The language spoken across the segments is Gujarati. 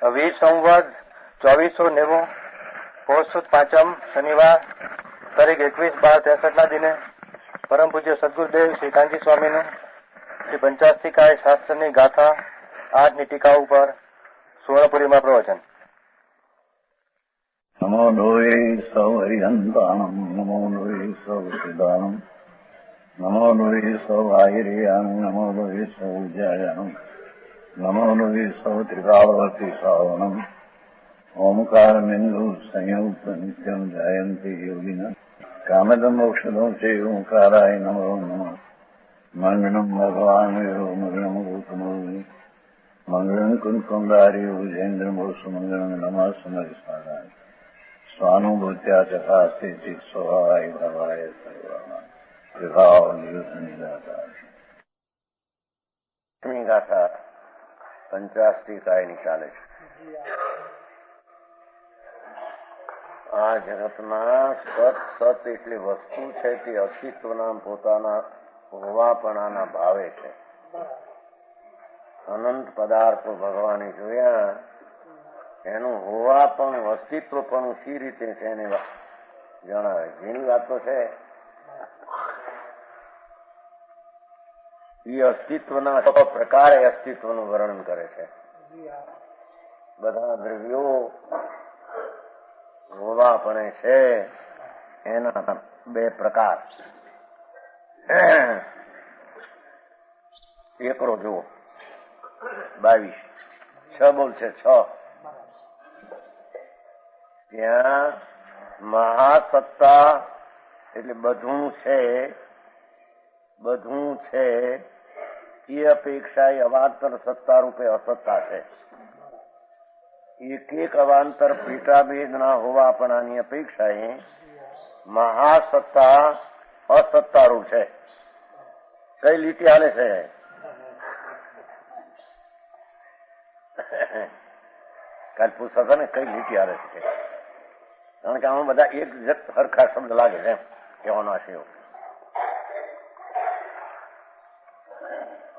20 સંવત 2490 પોષ સુદ પાંચમ શનિવાર તારીખ 21/12/63 દિને પરમ પૂજ્ય સદગુરુદેવ શ્રી કાંજી સ્વામીનું શ્રી પંચાસ્તિકાય શાસ્ત્રની ગાથા 8ની ટીકા ઉપર સુવર્ણપુરીમાં પ્રવચન. નમો લોહે સૌ હરિહંતાણમ નમો લોહે સૌ સિદ્ધાણમ નમો લોહે સૌ આયર્યાણમ નમો લોહે સૌ જયાણમ નમો લોહે સૌ ત્રિકાવતી શ્રાવણમ ઓમકાર બિંદુ સંયુક્ત નિત્યમ જયંતી યોગિના કામદમ મોક્ષદો છે ઓંકારાય નમો નમઃ મંગળમ ભગવાન વિરો મંગળમ ગૌતમો મંગળમ કુંકુંડારી વિજેન્દ્રમો સુમંગળમ નમઃ સમરિસ્મરાય સ્વાનુભૂત્યા ચકાસ્તી સ્વભાવાય ભવાય સર્વમાં વિભાવ નિદાતા ગાથા 50 કાયની ચાલે છે. આ જગતમાં સત એટલી વસ્તુ છે તે અસ્તિત્વના પોતાના હોવાપણાના ભાવે છે. અનંત પદાર્થો ભગવાને જોયા, એનું હોવાપણું અસ્તિત્વપણું સી રીતે છે એને જણાવે. જેની વાતો છે એ અસ્તિત્વના પ્રકારે અસ્તિત્વનું વર્ણન કરે છે. બધા દ્રવ્યો હોવાપણે છે એના બે પ્રકાર. એકડો જુઓ 22 6 બોલ છે 6. ત્યાં મહાસત્તા એટલે બધું છે એ અપેક્ષા એ અવાંતર સત્તા રૂપે અસત્તા છે. એક અવાંતર પેટાભેદના હોવાપણાની અપેક્ષાએ મહાસત્તા અસત્તારૂપ છે. કઈ લીટી હાલે છે? કાલ પૂછતા હતા ને કઈ લીટી હાલે છે, કારણ કે આમાં બધા એક સરખા શબ્દ લાગે છે કહેવાનો છે.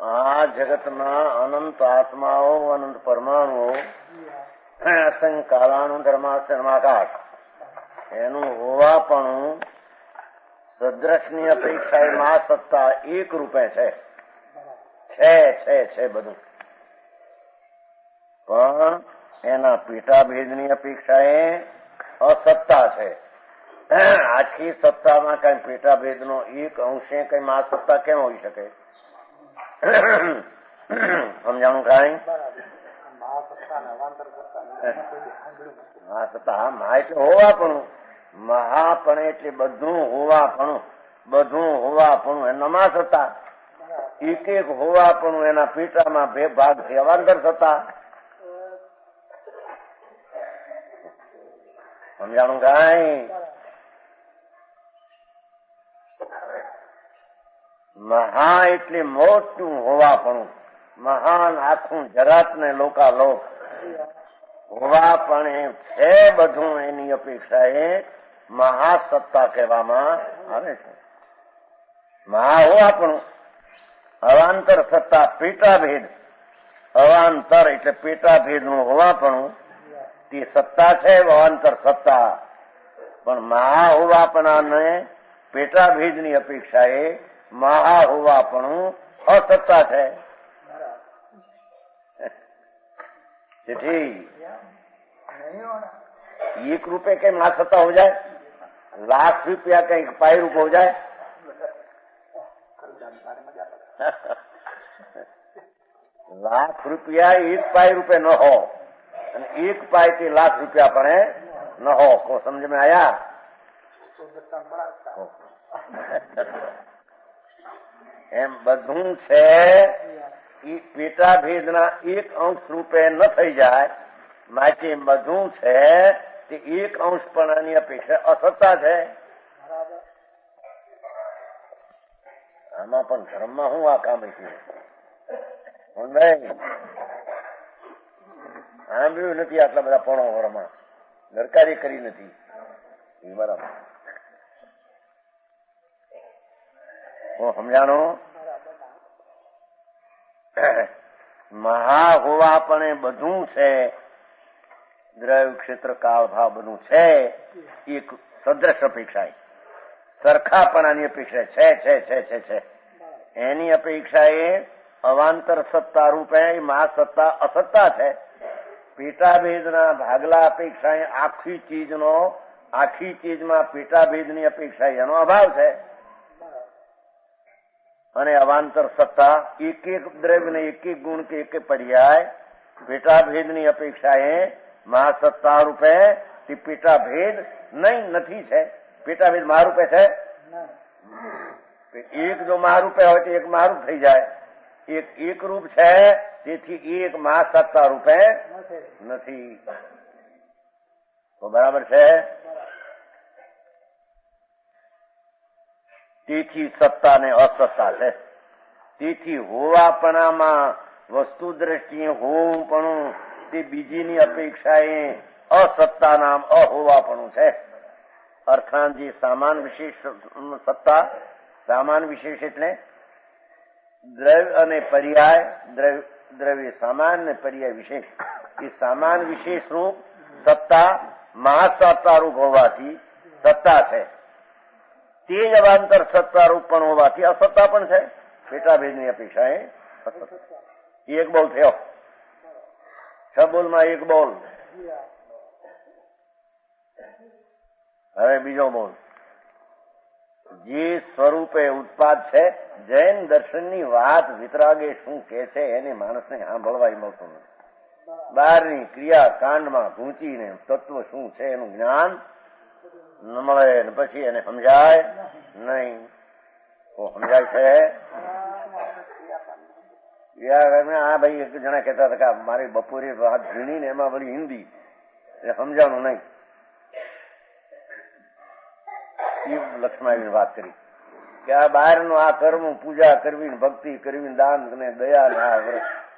આ જગતમાં અનંત આત્માઓ, અનંત પરમાણુઓ, અસંખ્ય કાલાનું ધર્માકાશ, એનું હોવાપણું સદ્રશની અપેક્ષાએ મા સત્તા એક રૂપે છે બધું. પણ એના પેટાભેદની અપેક્ષાએ અસત્તા છે. આખી સત્તામાં કઈ પેટાભેદનો એક અંશે કઈ મા સત્તા કેમ હોઈ શકે? સમજાણું કઈ? મહાસત્તા મહા એટલે હોવાપણું, મહાપણ એટલે બધું હોવાપણું એના મા સત્તા. એક હોવાપણું એના પેટામાં બે ભાગ છે અવાંતર સત્તા. સમજાણું કઈ? મહા એટલે મોટું હોવાપણું, મહાન આખું જરાત ને લોકાલોક હોવાપણે છે બધું, એની અપેક્ષાએ મહાસત્તા કહેવામાં આવે છે. મહા હોવાપણું, અવાંતર સત્તા પેટાભેદ. અવાંતર એટલે પેટાભેદ નું હોવાપણું તે સત્તા છે, અવાંતર સત્તા. પણ મહા હોવાપણાને પેટાભેદની અપેક્ષાએ મહા હોવાપણું અસત્તા છે. તેથી एक रुपए के ना सत्ता हो जाए, लाख रुपया कहीं पाई रूप हो जाए. लाख रुपया एक पाई रुपए न हो, एक पाई के लाख रुपया पड़े न हो. को समझ में आया? એમ બધું છે એ પેટાભેદના એક અંશ રૂપે ન થઈ જાય માટે બધું છે તે એક અંશપણાની અપેક્ષા અસત્તા છે. આમાં પણ ધર્મમાં હું આ કામ છે સાંભળ્યું નથી આટલા બધા પણો વરમાં દરકારી કરી નથી. એ બરાબર હું સમજાણો. મહા હોવા પણ બધું છે દ્રવ્ય ક્ષેત્ર કાળ ભાવ બધું છે એક સદ્રશ અપેક્ષા સરખાપણાની અપેક્ષા છે એની અપેક્ષા એ અવાંતર સત્તા રૂપે મા સત્તા અસત્તા છે. પેટાભેદના ભાગલા અપેક્ષા આખી ચીજમાં પેટાભેદની અપેક્ષા એનો અભાવ છે. અને અવાંતર સત્તા એક એક દ્રવ્ય ને એક એક ગુણ કે એક પર્યાય પેટાભેદની અપેક્ષા એ મહાસત્તા રૂપે તે પેટાભેદ નથી છે. પેટાભેદ મહારૂપે છે. એક જો મહારૂપે હોય તો એક મહારૂપ થઈ જાય. એક રૂપ છે તેથી એક મહાસત્તા રૂપે નથી. તો બરાબર છે. તેથી સત્તા ને અસત્તા છે. તેથી હોવાપણામાં વસ્તુ દ્રષ્ટિએ હોવું તે બીજીની અપેક્ષાએ અસત્તા નામ અહોવાપણું છે. અર્થાત જે સામાન વિશેષ સત્તા, સામાન વિશેષ એટલે દ્રવ્ય અને પર્યાય, દ્રવ્ય સામાન ને પર્યાય વિશેષ. એ સામાન વિશેષ રૂપ સત્તા મહાસત્તા રૂપ હોવાથી સત્તા છે. તે જ અવાંતર સત્તા રૂપ પણ હોવાથી અસત્તા પણ છે. પેટાભેદની અપેક્ષા એ એક બોલ થયો. 6 બોલમાં એક બોલ. હવે બીજો બોલ. જે સ્વરૂપે ઉત્પાદ છે, જૈન દર્શનની વાત વિતરાગે શું કે છે એને માણસને સાંભળવા મળતું નથી. બહારની ક્રિયા કાંડમાં ગૂંચીને તત્વ શું છે એનું જ્ઞાન ન મળે ને પછી એને સમજાય નહીં. સમજાય છે. આ ભાઈ એક જણા કહેતા હતા કે મારી બપોરે વાત ઝીણી ને એમાં બધી હિન્દી એટલે સમજાણું નહીં. લક્ષ્મણ વાત કરી કે આ બહારનું આ કર્મ પૂજા કરવી, ભક્તિ કરવી, દાન ને દયા ને આ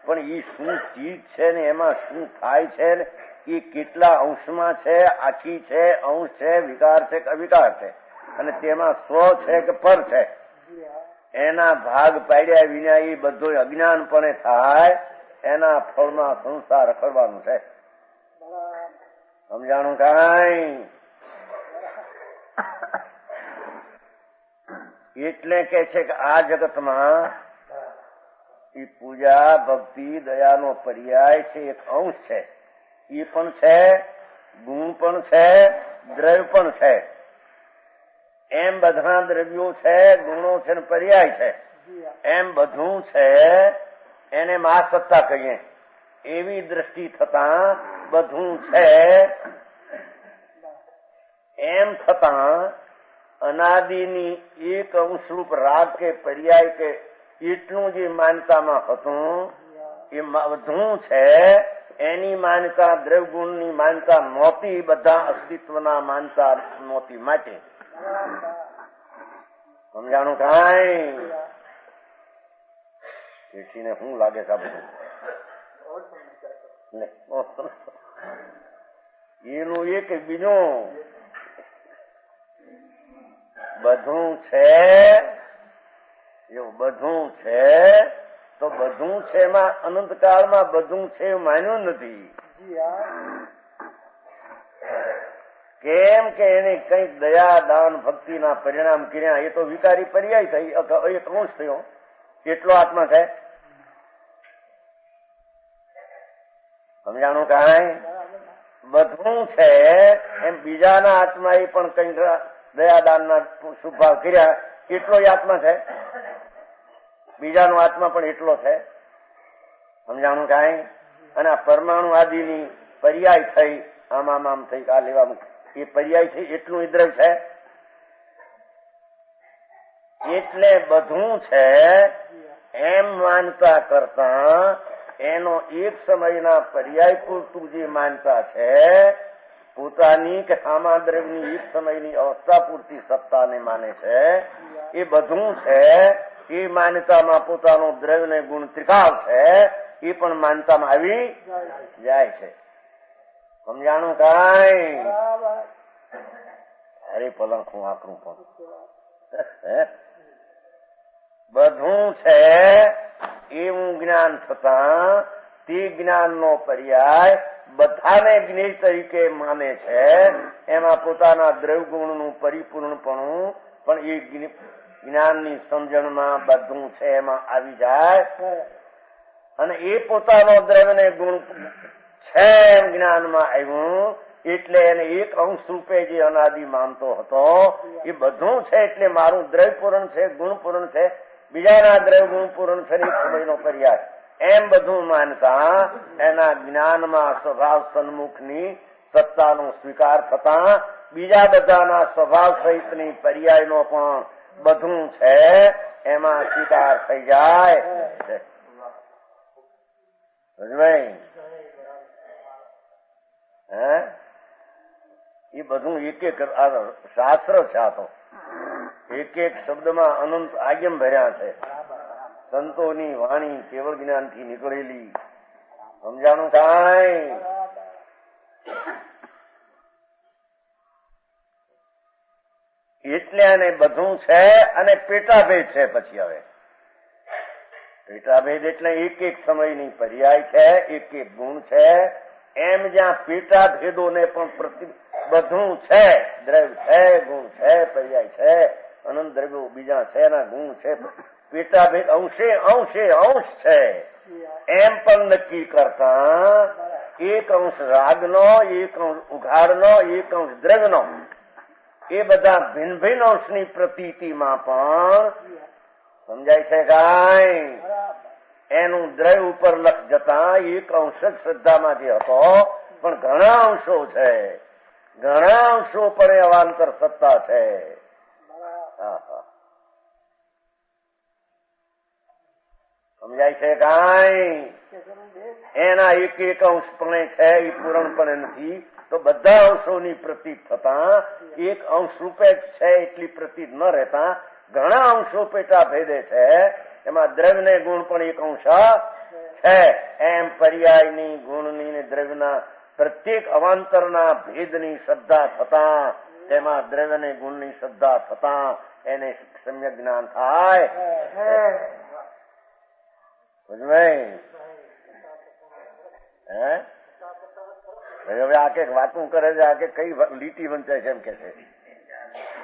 પણ એ શું ચીજ છે ને એમાં શું થાય છે ને એ કેટલા અંશમાં છે, આખી છે, અંશ છે, વિકાર છે કે અવિકાર છે, અને તેમાં સ્વ છે કે પર છે, એના ભાગ પાડ્યા વિના એ બધો અજ્ઞાનપણે થાય. એના ફળમાં સંસાર રખડવાનું છે. સમજાણું કાંઈ? એટલે કે છે કે આ જગતમાં એ પૂજા ભક્તિ દયાનો પર્યાય છે, એક અંશ છે. એ પણ છે, ગુણ પણ છે, દ્રવ્ય પણ છે. એમ બધા દ્રવ્યો છે, ગુણો છે ને પર્યાય છે. એમ બધું છે એને મહાસત્તા કહીએ. એવી દ્રષ્ટિ થતા બધું છે. એમ થતા અનાદિની એક અંશરૂપ રાગ કે પર્યાય કે એટલું જે માનતામાં હતું એ બધું છે. એની માન્યતા દ્રવ્ય ગુણની માન્યતા નહોતી. બધા અસ્તિત્વના માનતા નહોતી માટે. સમજાણું કાંઈ? એઠીને શું લાગે છે બધું એનું એક બીજું બધું છે. એવું બધું છે તો બધું છે એમાં અનંતકાળમાં બધું છે એવું માન્યું નથી. કેમ કે એને કઈક દયા દાન ભક્તિના પરિણામ કર્યા. એ તો વિકારી પર્યાય થઈ, એક અંશ થયો. કેટલો આત્મા છે? સમજાણું કાંઈ? બધું છે એમ બીજાના આત્મા એ પણ કઈ દયાદાન ના શુભ ભાવ કર્યા. એટલો આત્મા છે. બીજાનો આત્મા પણ એટલો છે. સમજાણું કાંઈ? અને આ પરમાણુ આદિની પર્યાય થઈ, આમ થઈ, આ લેવા એ પર્યાય છે એટલું દ્રવ્ય છે. એટલે બધું છે એમ માનતા કરતા એનો એક સમયના પર્યાય પૂરતું જે માનતા છે, પોતાની કે આમા દ્રવ્યની એક સમયની અવસ્થા પૂરતી સત્તાને માને છે. એ બધું છે એ માન્યતામાં પોતાનો દ્રવ્ય ને ગુણ ત્રિકાળ છે. એ પણ માનતામાં આવી જાય છે. સમજાણું કાંઈ? અરે પલંગ હું આકરું પણ બધું છે એવું જ્ઞાન થતા તે જ્ઞાનનો પર્યાય બધાને જ્ઞેય તરીકે માને છે, એમાં પોતાના દ્રવ્યગુણનું પરિપૂર્ણપણું પણ એ જ્ઞાનની સમજણમાં બધું છે એમાં આવી જાય, અને એ પોતાનો દ્રવ્યને ગુણ છે એમ જ્ઞાનમાં આવ્યું, એટલે એને એક અંશ રૂપે જે અનાદિ માનતો હતો એ બધું છે, એટલે મારું દ્રવ્ય પૂરણ છે, ગુણ પૂરણ છે, બીજાના દ્રવ્ય ગુણ પૂરણ છે, એક સમયનો પર્યાય એમ બધું માનતા એના જ્ઞાનમાં સ્વભાવ સન્મુખની સત્તાનો સ્વીકાર થતા બીજા બધાના સ્વભાવ સહિતની પર્યાયનો પણ બધું છે એમાં સ્વીકાર થઈ જાય. એ બધું એક એક શાસ્ત્ર છે, આ તો એક એક શબ્દમાં અનંત આગમ ભર્યા છે, સંતોની વાણી કેવળ જ્ઞાનથી નીકળેલી. સમજાણું કાંઈ? એટલે આને બધું છે અને પેટાભેદ છે. પછી હવે પેટાભેદ એટલે એક એક સમયની પર્યાય છે, એક એક ગુણ છે, એમ જ્યાં પેટાભેદોને પણ બધું છે, દ્રવ્ય છે, ગુણ છે, પર્યાય છે, અનંત દ્રવ્યો બીજા છે, એના ગુણ છે, પેટાભેદ અંશે અંશે અંશ છે એમ પણ નક્કી કરતા એક અંશ રાગનો, એક અંશ ઉઘાડનો, એક અંશ દ્રવ્યનો, એ બધા ભિન્ન ભિન્ન અંશની પ્રતીતિમાં પણ સમજાય છે કાંઈ? એનું દ્રવ્ય ઉપર લક્ષ જતા એક અંશ જ શ્રદ્ધામાં જે હતો, પણ ઘણા અંશો છે, ઘણા અંશો પણ અવાંતર સત્તા છે. સમજાય છે કાંઈ? એના એક એક અંશ પણ છે એ પૂર્ણપણે નથી, તો બધા અંશોની પ્રતીત થતા એક અંશ રૂપે છે એટલી પ્રતીત ન રહેતા ઘણા અંશો પેટા ભેદે છે, એમાં દ્રવ્ય ને ગુણ પણ એક અંશ છે, એમ પર્યાયની ગુણની ને દ્રવ્યના પ્રત્યેક અવાંતરના ભેદની શ્રદ્ધા થતા તેમાં દ્રવ્ય ને ગુણની શ્રદ્ધા થતા એને સમ્યક જ્ઞાન થાય. હવે આ કઈક વાતું કરે છે, આ કે કઈ લીટી વંચાય છે એમ કે છે,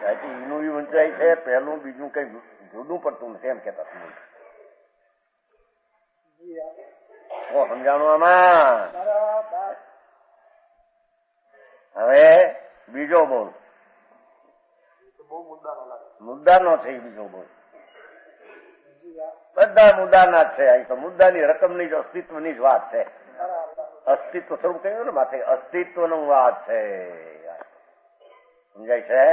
એનું વંચાય છે, પહેલું બીજું કઈ જુદું પડતું નથી એમ કેતા સમજાણું આમાં. હવે બીજો બોલ મુદ્દાનો છે, બીજો બોલ બધા મુદ્દાના જ છે. અહીં તો મુદ્દાની રકમની જ અસ્તિત્વની જ વાત છે, અસ્તિત્વ સ્વરૂપ કહ્યું ને માથે અસ્તિત્વનો વાત છે. સમજાય છે?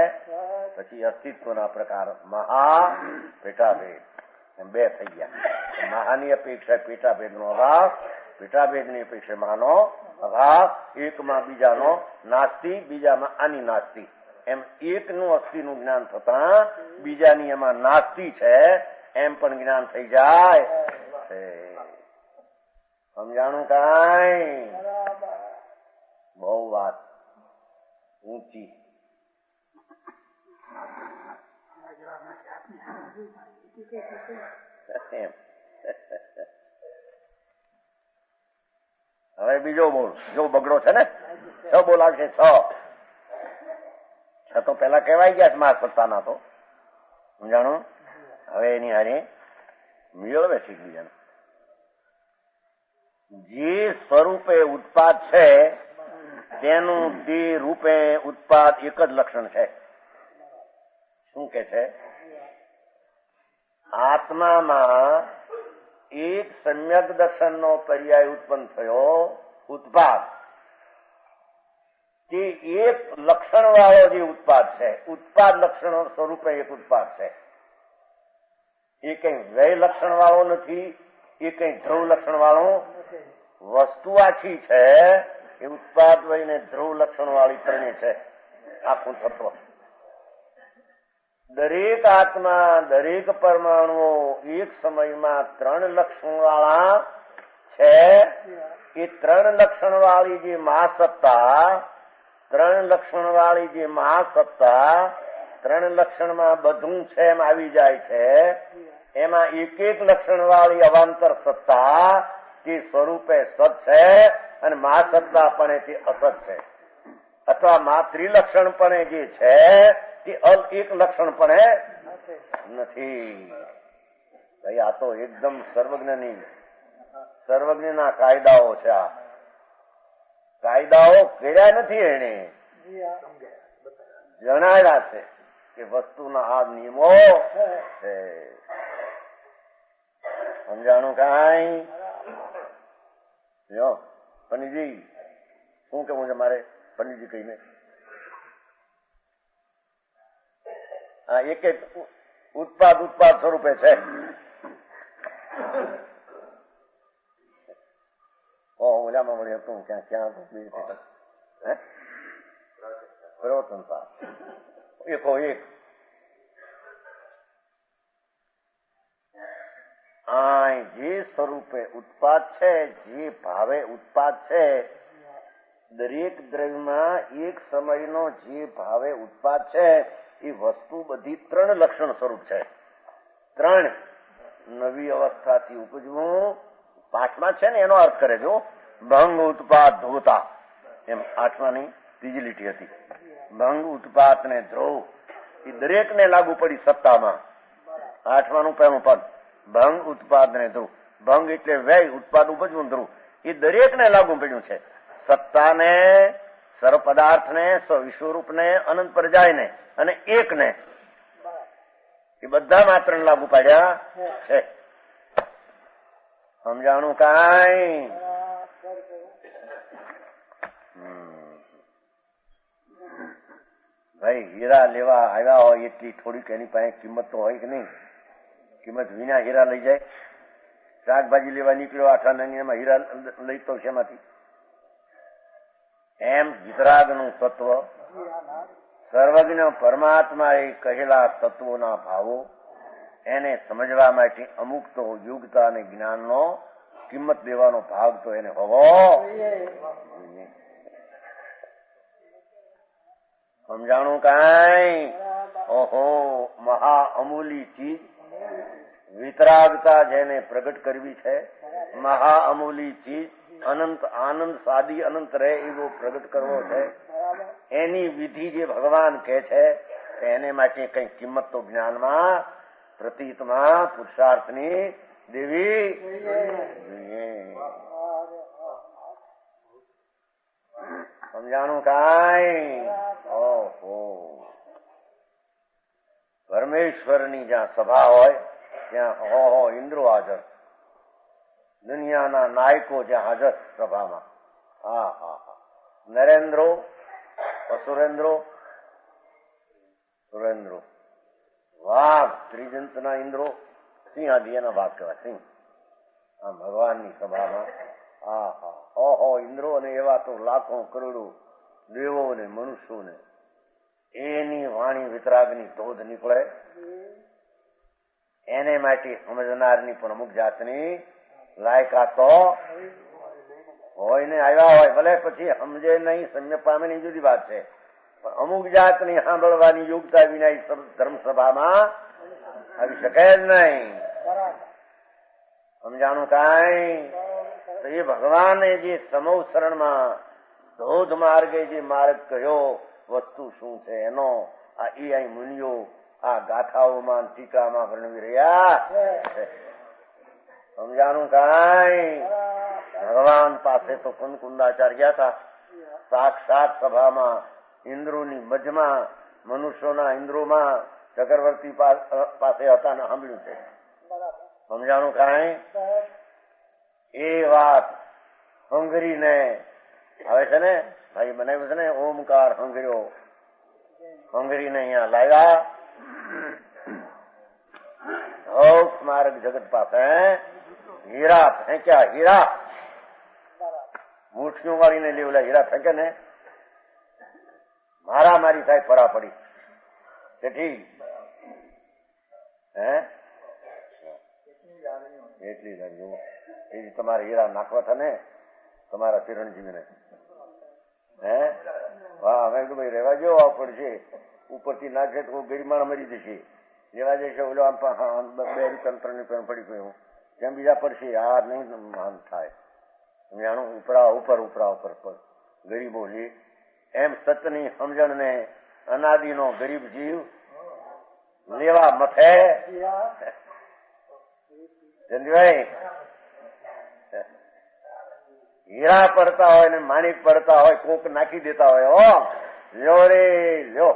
પછી અસ્તિત્વના પ્રકાર મહા પેટાભેદ એમ બે થઈ ગયા. મહાની અપેક્ષા પેટાભેદનો અભાવ, પેટાભેદની અપેક્ષા મહાનો અભાવ, એકમાં બીજાનો નાસ્તિ, બીજામાં આની નાસ્તિ, એમ એકનું અસ્થિનું જ્ઞાન થતા બીજાની એમાં નાસ્તિ છે એમ પણ જ્ઞાન થઈ જાય. સમજાણું કાંઈ? બહુ વાત ઊંચી. હવે બીજો બોલ, જો બગડો છે ને, 6 બોલ આવશે, 6 તો પેલા કહેવાય ગયા મા સત્તાના તો સમજાણું. હવે એની હારે મેળવે છે બીજાને જે સ્વરૂપે ઉત્પાદ છે તેનું તે રૂપે ઉત્પાદ એક જ લક્ષણ છે. શું કે છે? આત્મામાં એક સમ્યક દર્શનનો પર્યાય ઉત્પન્ન થયો ઉત્પાદ, તે એક લક્ષણ વાળો જે ઉત્પાદ છે, ઉત્પાદ લક્ષણો સ્વરૂપે એક ઉત્પાદ છે. એ કઈ વ્યય લક્ષણ વાળો નથી, એ કઈ ધ્રુવ લક્ષણ વાળો વસ્તુ આખી છે એ ઉત્પાદ વયને ધ્રુવ લક્ષણ વાળી ત્રણેય છે. આખું તત્વ દરેક આત્મા, દરેક પરમાણુઓ એક સમયમાં 3 લક્ષણ વાળા છે. એ 3 લક્ષણ વાળી જે મહાસત્તા, 3 લક્ષણ વાળી જે મહાસત્તા 3 લક્ષણમાં બધું છે એમ આવી જાય છે. એમાં એક એક લક્ષણ વાળી અવાંતર સત્તા તે સ્વરૂપે સત છે અને મા સત્તાપણે તે અસત છે, અથવા મા ત્રિલક્ષણપણે જે છે તે એક લક્ષણપણે નથી. ભાઈ આ તો એકદમ સર્વજ્ઞના કાયદાઓ છે. આ કાયદાઓ કર્યા નથી, એને જણાવ્યા છે કે વસ્તુના આ નિયમો છે. સમજાણું કાંઈ? જો પંડિતજી શું કેવું છે મારે? પંડિતજી કહીને આ એક એક ઉત્પાદ સ્વરૂપે છે. ઓલામાં વળી હતું ક્યાં પ્રવર્તન એકો એક જે સ્વરૂપે ઉત્પાદ છે, જે ભાવે ઉત્પાદ છે, દરેક દ્રવ્યમાં એક સમયનો જે ભાવે ઉત્પાદ છે એ વસ્તુ બધી ત્રણ લક્ષણ સ્વરૂપ છે. ત્રણ નવી અવસ્થાથી ઉપજવું, પાઠમાં છે ને એનો અર્થ કરે જો ભંગ ઉત્પાદ ધ્રુવતા, એમ આઠમાની ત્રીજી લીટી હતી. ભંગ ઉત્પાદ ને ધ્રુવ એ દરેકને લાગુ પડી સત્તામાં. આઠમાનું પહેલું પદ ભંગ ઉત્પાદ ને ધ્રુવ. ભંગ એટલે વ્યય, ઉત્પાદ ઉપજવું, ધ્રુવ એ દરેકને લાગુ પડ્યું છે. સત્તાને, સર્વ પદાર્થને, વિશ્વરૂપને, અનંત પ્રજાયને અને એકને એ બધા માત્ર લાગુ પાડ્યા છે. સમજાણું કાંઈ? ભાઈ હીરા લેવા આવ્યા હોય એટલી થોડીક એની પાસે કિંમત તો હોય કે નહીં? કિંમત વિના હીરા લઈ જાય? શાકભાજી લેવા નીકળ્યો આઠાના હીરા લઈ તો શેમાંથી? એમ વિતરાગનું તત્વ, સર્વજ્ઞ પરમાત્મા એ કહેલા તત્વોના ભાવો એને સમજવા માટે અમુક તો યોગ્યતા અને જ્ઞાનનો કિંમત દેવાનો ભાગ તો એને હોવો. સમજાણું કાંઈ? ઓહો, મહા અમૂલી ચીજ વિતરાગતા જેને પ્રગટ કરવી છે, મહા અમૂલી ચીજ અનંત આનંદ સાદી અનંત રહે એવો પ્રગટ કરવો છે. એની વિધિ જે ભગવાન કહે છે એને માટે કઈ કિંમત તો જ્ઞાનમાં, પ્રતીતમાં, પુરુષાર્થની દેવી જોઈએ. સમજાણું કાંઈ? ઓહો, પરમેશ્વરની જ્યાં સભા હોય ત્યાં હો ઇન્દ્રો હાજર, દુનિયાના નાયકો જ્યાં હાજર સભામાં. હા હા હા, નરેન્દ્રો, અસુરેન્દ્રો, સુરેન્દ્રો, વાઘ, ત્રિજંતના ઇન્દ્રો, સિંહ આદિ એના વાઘ કહેવાય, સિંહ. આ ભગવાનની સભામાં હા હા ઓહો ઇન્દ્રો અને એવા તો લાખો કરોડો દેવો ને મનુષ્યો ને એની વાણી વિતરાગની ધોધ નીકળે. એને માટે સમજનારની પણ અમુક જાતની લાયકાત તો હોય ને આવ્યા હોય, ભલે પછી સમજે નહીં, સમજ પામે નહીં, જુદી વાત છે, પણ અમુક જાતની સાંભળવાની યોગ્યતા વિના ધર્મસભામાં આવી શકે જ નહીં. સમજાણું કાંઈ? તો એ ભગવાને જે સમવસરણમાં ધોધ માર્ગે જે માર્ગ કહ્યો, વસ્તુ શું છે એનો આ એ અહીં મુનિઓ આ ગાથાઓમાં ટીકામાં વર્ણવી રહ્યા. સમજાણું કાંઈ? ભગવાન પાસે તો કુંદાચાર્ય ગયા હતા, સાક્ષાત સભામાં ઇન્દ્રોની મધ્યમાં, મનુષ્યોના ઇન્દ્રોમાં ચક્રવર્તી પાસે હતા ને સાંભળ્યું છે. સમજાણું કાંઈ? એ વાત હંગરીને આવે છે ને ભાઈ, બનાવ્યું છે ને ઓમકાર હંગર્યો, હંગરીને અહીંયા લાવ્યા. માર્ગ જગત પાસે હીરા ફેંક્યા, હીરા મુઠ્ઠીઓ વાળીને લેવલા હીરા ફેંકે ને મારા મારી થાય ફરા પડી. તેથી એટલી લાગ્યું એ તમારે હીરા નાખવા હતા ને તમારા ચિરંજીવીને. હા, મેં કીધું ભાઈ રહેવા જેવો આવ પડશે, ઉપરથી નાખે તો ગરીમાણ મરી જશે. લેવા જશે ઓલો આમ 2 રૂપિયા 3 રૂપિયા પડી ગયું, જેમ બીજા પડશે આ નહીં માન થાય જાણું ઉપરા ઉપર ગરીબો લે એમ સતની સમજણને અનાદિનો ગરીબ જીવ લેવા મથે ચંદભાઈ હીરા પડતા હોય ને માણિક પડતા હોય કોક નાખી દેતા હોય લ્યો રે લ્યો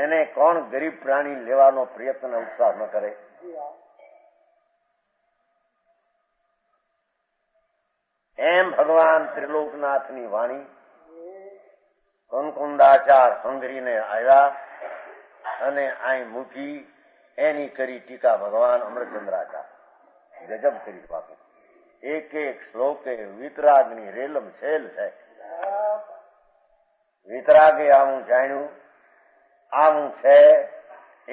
એને કોણ ગરીબ પ્રાણી લેવાનો પ્રયત્ન ઉત્સાહ ન કરે? એમ ભગવાન ત્રિલોકનાથની વાણી કુંકુંદાચાર હંગરીને આવ્યા અને અહીં મૂકી એની કરી ટીકા ભગવાન અમરચંદ્રાચાર્ય ગજબ કરી બાપુ. એક એક શ્લોકે વિતરાગની રેલમ છેલ છે. વિતરાગે આવું જાણ્યું, આવું છે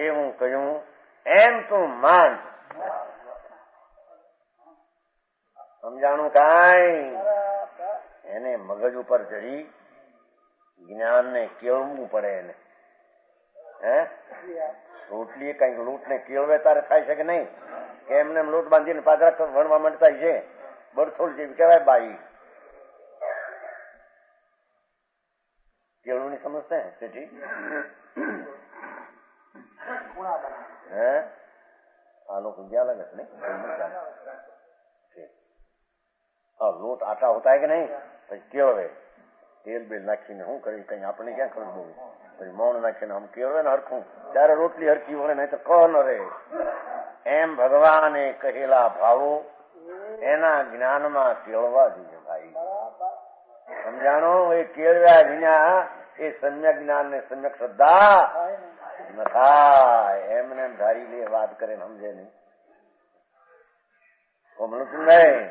એવું કહ્યું, એમ તું માન. સમજાણું કાંઈ? એને મગજ ઉપર ચડી જ્ઞાનને કેળવું પડે. એને રોટલી કઈક લૂંટ ને કેળવે તારે થાય છે કે નહીં? કે એમને લૂંટ બાંધીને પાદરા વણવા માંડતા છે. બરથોડ જેવી કહેવાય બાઈ. કેળવું ની સમજતા સેઠી? આ લોકો ગયા લાગે છે નહીં? લોટ આટા હોતા है કે નહીં? પછી કેળવે તેલ બેલ નાખીને શું કરી કઈ આપણે ક્યાં ખબર બહુ પછી મૌન નાખીને આમ કેળવે ને હરખું ત્યારે રોટલી હરખી વળે નહીં તો કહ ન રહે. એમ ભગવાને કહેલા ભાવો એના જ્ઞાનમાં કેળવા જોઈએ ભાઈ. સમજાણો? એ કેળવ્યા વિના એ સમ્યક જ્ઞાન ને સમ્યક શ્રદ્ધા ન થાય. એમને એમ ધારી લે વાત કરે સમજે નહીં. કોમલું નહીં.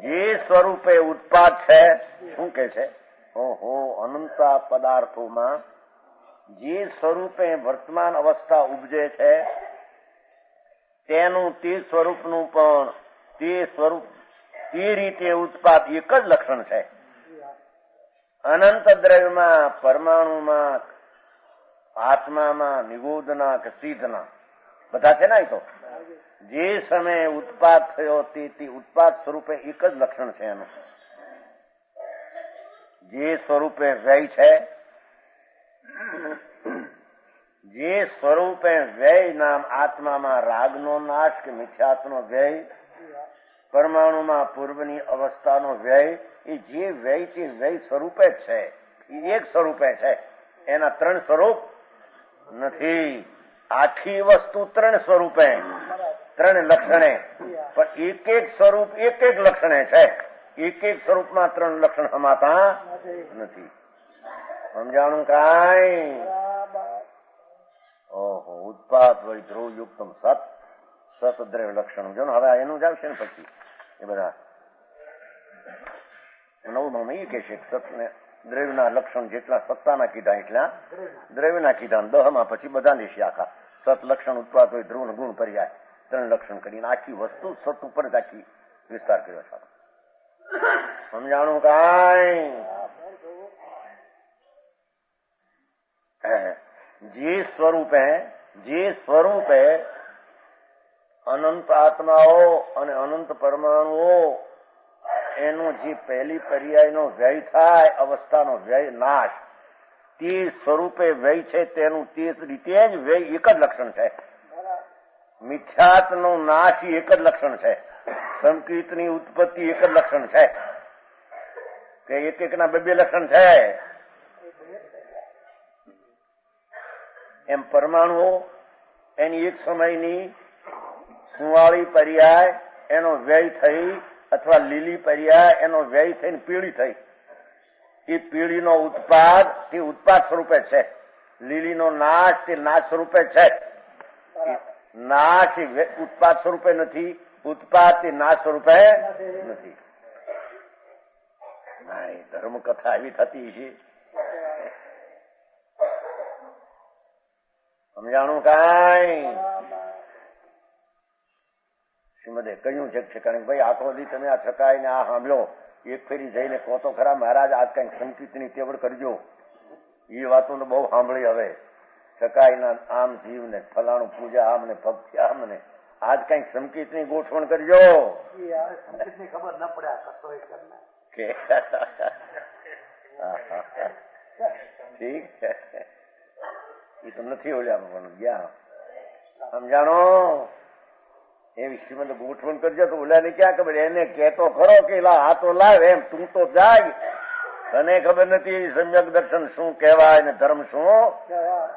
જે સ્વરૂપે ઉત્પાદ છે શું કે છે? ઓહો, અનંતા પદાર્થોમાં જે સ્વરૂપે વર્તમાન અવસ્થા ઉપજે છે તેનું તે સ્વરૂપનું પણ તે સ્વરૂપ તે રીતે ઉત્પાદ એક જ લક્ષણ છે. અનંત દ્રવ્યમાં, પરમાણુમાં, આત્મામાં, નિગોદના કે સિદ્ધના બધા છે ને. તો જે સમયે ઉત્પાદ થયો તે ઉત્પાદ સ્વરૂપે એક જ લક્ષણ છે એનું. જે સ્વરૂપે વ્યય છે, જે સ્વરૂપે વ્યય નામ આત્મામાં રાગનો નાશ કે મિથ્યાત્વનો વ્યય, પરમાણુમાં પૂર્વની અવસ્થાનો વ્યય, એ જે વ્યય છે વ્યય સ્વરૂપે જ છે. એ એક સ્વરૂપે છે. એના ત્રણ સ્વરૂપ નથી. આખી વસ્તુ ત્રણ સ્વરૂપે, ત્રણ લક્ષણે, પણ એક એક સ્વરૂપ એક એક લક્ષણે છે. એક એક સ્વરૂપમાં ત્રણ લક્ષણ સમાતા નથી. સમજાણું કાંઈ? ઓહો, ઉત્પાદ વળી ધ્રુવ યુક્તમ સત સતદ્રવ્ય લક્ષણ. જો ને હવે એનું જ આવશે ને પછી એ બધા નવમાં એ કે છે સતને દ્રવ્યના લક્ષણ જેટલા સત્તાના કીધા એટલા દ્રવ્યના કીધા. 10માં પછી બધા લેશે આખા. સત લક્ષણ ઉત્પાદ હોય, ધ્રુવ ગુણ પર્યાય, ત્રણ લક્ષણ કરીને આખી વસ્તુ સત ઉપર જ આખી વિસ્તાર કર્યો છે. સમજાણું કાંઈ? જે સ્વરૂપે અનંત આત્માઓ અને અનંત પરમાણુઓ એનો જે પહેલી પર્યાયનો વ્યય થાય, અવસ્થાનો વ્યય નાશ, તે સ્વરૂપે વ્યય છે તેનું તે રીતે જ વ્યય એક જ લક્ષણ છે. મિથ્યાત્વનો નાશ એક જ લક્ષણ છે. સંકિતની ઉત્પત્તિ એક જ લક્ષણ છે. કે એક એકના બે લક્ષણ છે. એમ પરમાણુઓ એની એક સમયની સુવાળી પર્યાય એનો વ્યય થઈ, અથવા લીલી પર્યાય એનો વ્યય થઈને પીળી થઈ. એ પીળીનો ઉત્પાદ તે ઉત્પાદ સ્વરૂપે છે. લીલીનો નાશ તે નાશ સ્વરૂપે છે. નાશ ઉત્પાદ સ્વરૂપે નથી, ઉત્પાદ તે નાશ સ્વરૂપે નથી. ધર્મ કથા એવી થતી છે. સમજાણું કાંઈ? શ્રીમદે કહ્યું છે કારણ ભાઈ આખો દી તમે આ છકાઈને આ સાંભળ્યો, એક ફેરી જઈને કહો તો ખરા મહારાજ આજ કઈક સંકિતની તેવડ કરજો. એ વાતો તો બહુ સાંભળી. હવે સકાઈના આમ જીવ ને ફલાણું પૂજા આમ ને ભક્તિ આમ ને આજ કઈક સંકિત ની ગોઠવણ કરજો ખબર ન પડે કે ઠીક છે એ તો નથી ઓલ્યા પણ ગયા સમજાણો એ વિષયમાં તો ગોઠવણ કરજો તો ઓલાને ક્યાં ખબર એને કેતો ખરો કે લા આ તો લાવ એમ તું તો જાય તને ખબર નથી સમ્યક દર્શન શું કહેવાય ને ધર્મ શું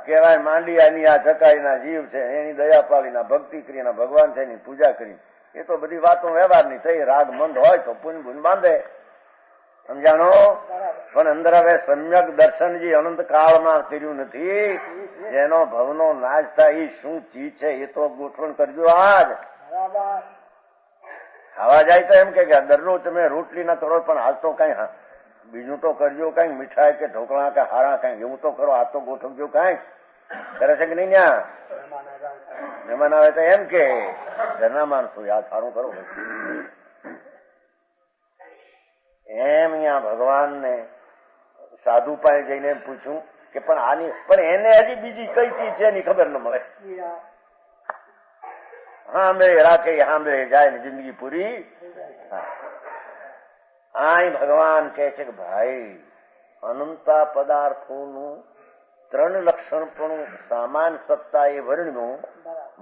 કહેવાય માંડિયાની આ ચકાઈના જીવ છે એની દયાપાળીના ભક્તિ કરીને ભગવાન છે એની પૂજા કરી એ તો બધી વાતો વ્યવહારની થઈ રાગ મંદ હોય તો પુન બાંધે સમજાણો પણ અંદર હવે સમ્યક દર્શન જે અનંત કાળમાં કર્યું નથી જેનો ભવનો નાશ થાય એ શું ચીજ છે એ તો ગોઠવણ કરજો આજ ખાવા જાય તો એમ કે દરરોજ તમે રોટલી ના કરો પણ આજ તો કઈ બીજું તો કરજો કઈ મીઠાઈ કે ઢોકળા કે હારા કઈ એવું તો કરો આજ તો ગોઠવજો કઈ કરે છે કે નહીં ત્યાં મહેમાન આવે તો એમ કે ઘરના માણસો યાદ સારું કરો એમ અહીંયા ભગવાનને સાધુ પાસે જઈને એમ પૂછ્યું કે પણ આની પણ એને હજી બીજી કઈ ચીજ છે એની ખબર ન મળે સાંભળે રાખે સાંભળે જાય ને જિંદગી પૂરી આ ભગવાન કહે છે કે ભાઈ અનંતા પદાર્થોનું ત્રણ લક્ષણ પણ સામાન સત્તા એ વર્ણ્યું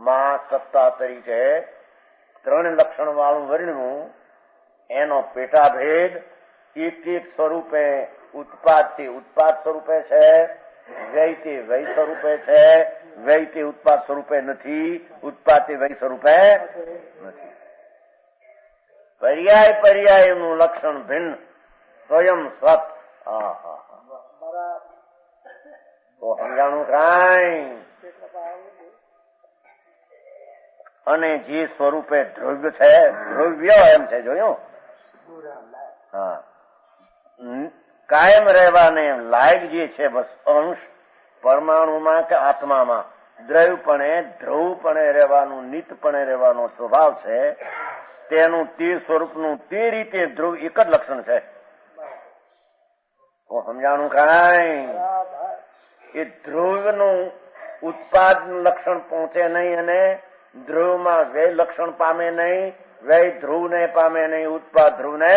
મહાસત્તા તરીકે ત્રણ લક્ષણ વાળું વર્ણ્યું એનો પેટાભેદ એક એક સ્વરૂપે ઉત્પાદથી ઉત્પાદ સ્વરૂપે છે વ્યયથી વય સ્વરૂપે છે વ્યયથી ઉત્પાદ સ્વરૂપે નથી ઉત્પાદથી વય સ્વરૂપે નથી પર્યાય પર્યાયનું લક્ષણ ભિન્ન સ્વયં સત તો સમજાણું કાંઈ અને જે સ્વરૂપે દ્રવ્ય છે દ્રવ્ય એમ છે જોયું હા કાયમ રહેવાને લાયક જે છે બસ અંશ પરમાણુમાં કે આત્મામાં દ્રવ્યપણે ધ્રુવપણે રહેવાનું નિતપણે રહેવાનો સ્વભાવ છે તેનું તે સ્વરૂપનું તે રીતે ધ્રુવ એક જ લક્ષણ છે તો સમજાણું કાંઈ એ ધ્રુવનું ઉત્પાદન લક્ષણ પહોંચે નહીં અને ધ્રુવમાં વ્યય લક્ષણ પામે નહીં વ્યય ધ્રુવને પામે નહીં ઉત્પાદ ધ્રુવને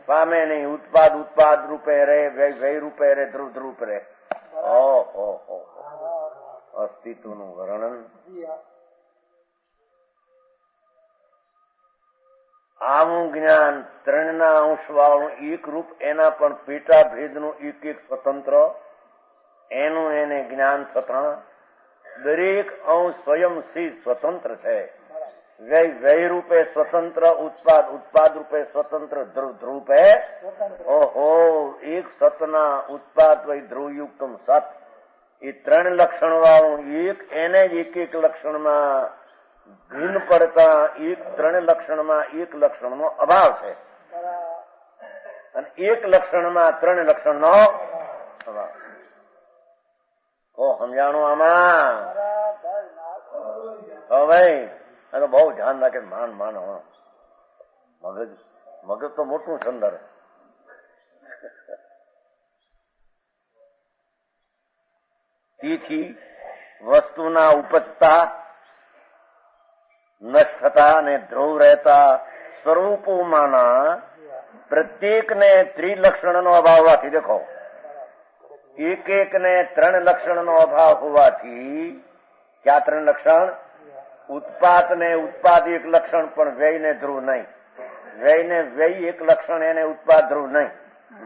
પામે નહીં ઉત્પાદ ઉત્પાદ રૂપે રહે વ્યય વ્યય રૂપે રહે ધ્રુવ ધ્રુવ રહે ઓહો અસ્તિત્વનું વર્ણન આવું જ્ઞાન ત્રણના અંશ વાળું એક રૂપ એના પણ પેટા ભેદનું એક એક સ્વતંત્ર એનું એને જ્ઞાન થતા દરેક અંશ સ્વયંથી સ્વતંત્ર છે વ્યય વ્યય રૂપે સ્વતંત્ર ઉત્પાદ ઉત્પાદ રૂપે સ્વતંત્ર ધ્રુવ ધ્રુવે ઓહો એક સતના ઉત્પાદ વય ધ્રુવયુક્તમ સત એ ત્રણ લક્ષણ વાળું એક એને જ એક એક લક્ષણમાં ભિન્ન પડતા એક ત્રણ લક્ષણમાં એક લક્ષણનો અભાવ છે અને એક લક્ષણમાં ત્રણ લક્ષણનો અભાવ સમજાણું આમાં હવે આ તો બહુ ધ્યાન રાખે માન મગજ તો મોટું સુંદર તેથી વસ્તુના ઉપજતા નષ્ટ થતા અને ધ્રુવ રહેતા સ્વરૂપોમાંના પ્રત્યેકને ત્રિલક્ષણનો અભાવ હોવાથી દેખો એક એક ને ત્રણ લક્ષણનો અભાવ હોવાથી ક્યાં ત્રણ લક્ષણ ઉત્પાદ ને ઉત્પાદ એક લક્ષણ પણ વ્યય ને ધ્રુવ નહીં વ્યય ને વ્યય એક લક્ષણ એને ઉત્પાદ ધ્રુવ નહીં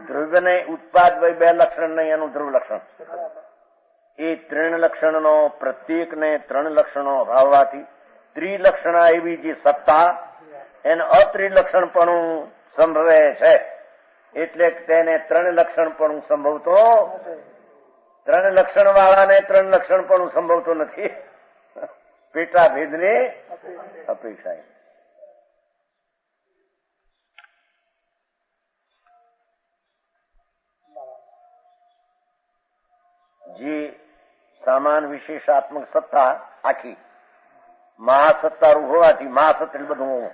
ધ્રુવ ને ઉત્પાદ વય બે લક્ષણ નહીં એનું ધ્રુવ લક્ષણ એ ત્રણ લક્ષણનો પ્રત્યેક ને ત્રણ લક્ષણો અભાવ હોવાથી ત્રિલક્ષણા એવી જે સત્તા એને અત્રિલક્ષણપણું સંભવે છે એટલે તેને ત્રણ લક્ષણપણું સંભવતો ત્રણ લક્ષણ વાળાને ત્રણ લક્ષણપણું સંભવતો નથી પેટા ભેદની અપેક્ષા જે સામાન વિશેષાત્મક સત્તા આખી મહાસત્તા રૂપ હોવાથી મહાસત્તા બધું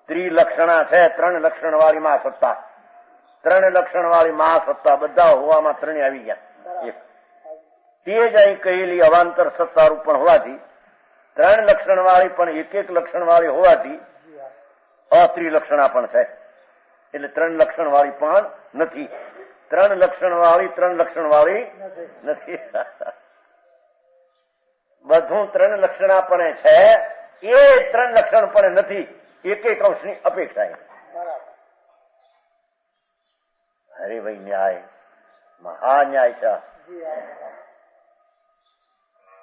ત્રિલક્ષણા છે ત્રણ લક્ષણ વાળી મહાસત્તા ત્રણ લક્ષણ વાળી મહાસત્તા બધા હોવામાં ત્રણે આવી ગયા તે જ અહીં કહેલી અવાંતર સત્તા રૂપ પણ હોવાથી, ત્રણ લક્ષણ વાળી પણ એક એક લક્ષણ વાળી હોવાથી અત્રિલક્ષણા પણ છે. એટલે ત્રણ લક્ષણ વાળી પણ નથી. ત્રણ લક્ષણ વાળી નથી. બધું ત્રણ લક્ષણાપણે છે, એ ત્રણ લક્ષણ પણ નથી એક એક અંશની અપેક્ષા. અરે ભાઈ ન્યાય મહાન્યાય છે.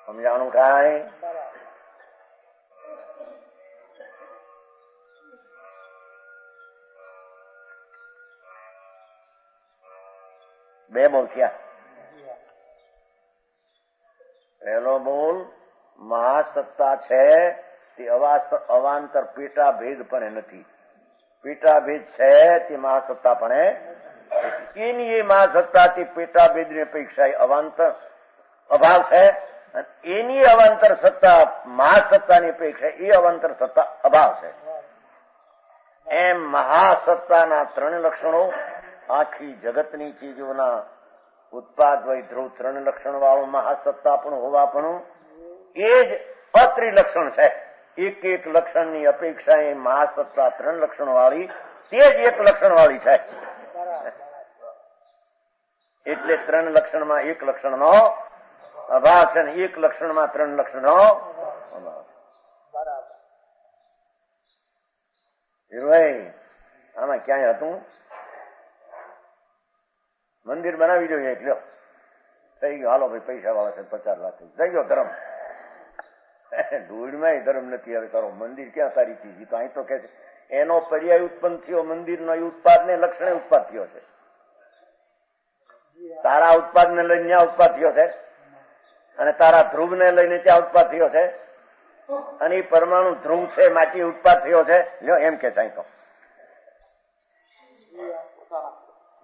સમજાણું કાંઈ? બે બોલ થયા. પહેલો બોલ મહાસત્તા છે તે અવાંતર પેટા ભેદ પણ નથી. પેટા ભેદ છે તે મહાસત્તા પણ એની એ મહાસત્તાથી પેટા ભેદ ની અપેક્ષા અવાંતર અભાવ છે. એની અવાંતર સત્તા મહાસત્તાની અપેક્ષા એ અવાંતર સત્તા અભાવ છે. એમ મહાસત્તાના ત્રણ લક્ષણો આખી જગતની ચીજોના ઉત્પાદ વય ધ્રુવ ત્રણ લક્ષણ વાળું મહાસત્તા પણ હોવા પણ એ જ અત્રિલક્ષણ છે. એક એક લક્ષણની અપેક્ષા એ મહાસત્તા ત્રણ લક્ષણ વાળી તે જ એક લક્ષણ વાળી છે. એટલે ત્રણ લક્ષણમાં એક લક્ષણનો અભાવ છે ને એક લક્ષણમાં ત્રણ લક્ષણનો અભાવ. આમાં ક્યાંય હતું મંદિર બનાવી જોઈએ એટલે થઈ ગયો. હાલો ભાઈ પૈસા વાળા છે 50 લાખ થઈ ગયો ધર્મ. ધૂળમાં ધર્મ નથી. હવે તારો મંદિર ક્યાં સારી ચીજ? તો અહીં તો કે એનો પર્યાય ઉત્પન્ન થયો, મંદિરનો ઉત્પાદ ને લક્ષણે ઉત્પાદ થયો છે. તારા ઉત્પાદ ને લઈને ત્યાં ઉત્પાદ થયો છે અને તારા ધ્રુવ ને લઈને ત્યાં ઉત્પાદ થયો છે અને એ પરમાણુ ધ્રુવ છે માંથી ઉત્પાદ થયો છે. લ્યો એમ કે સાઈ તો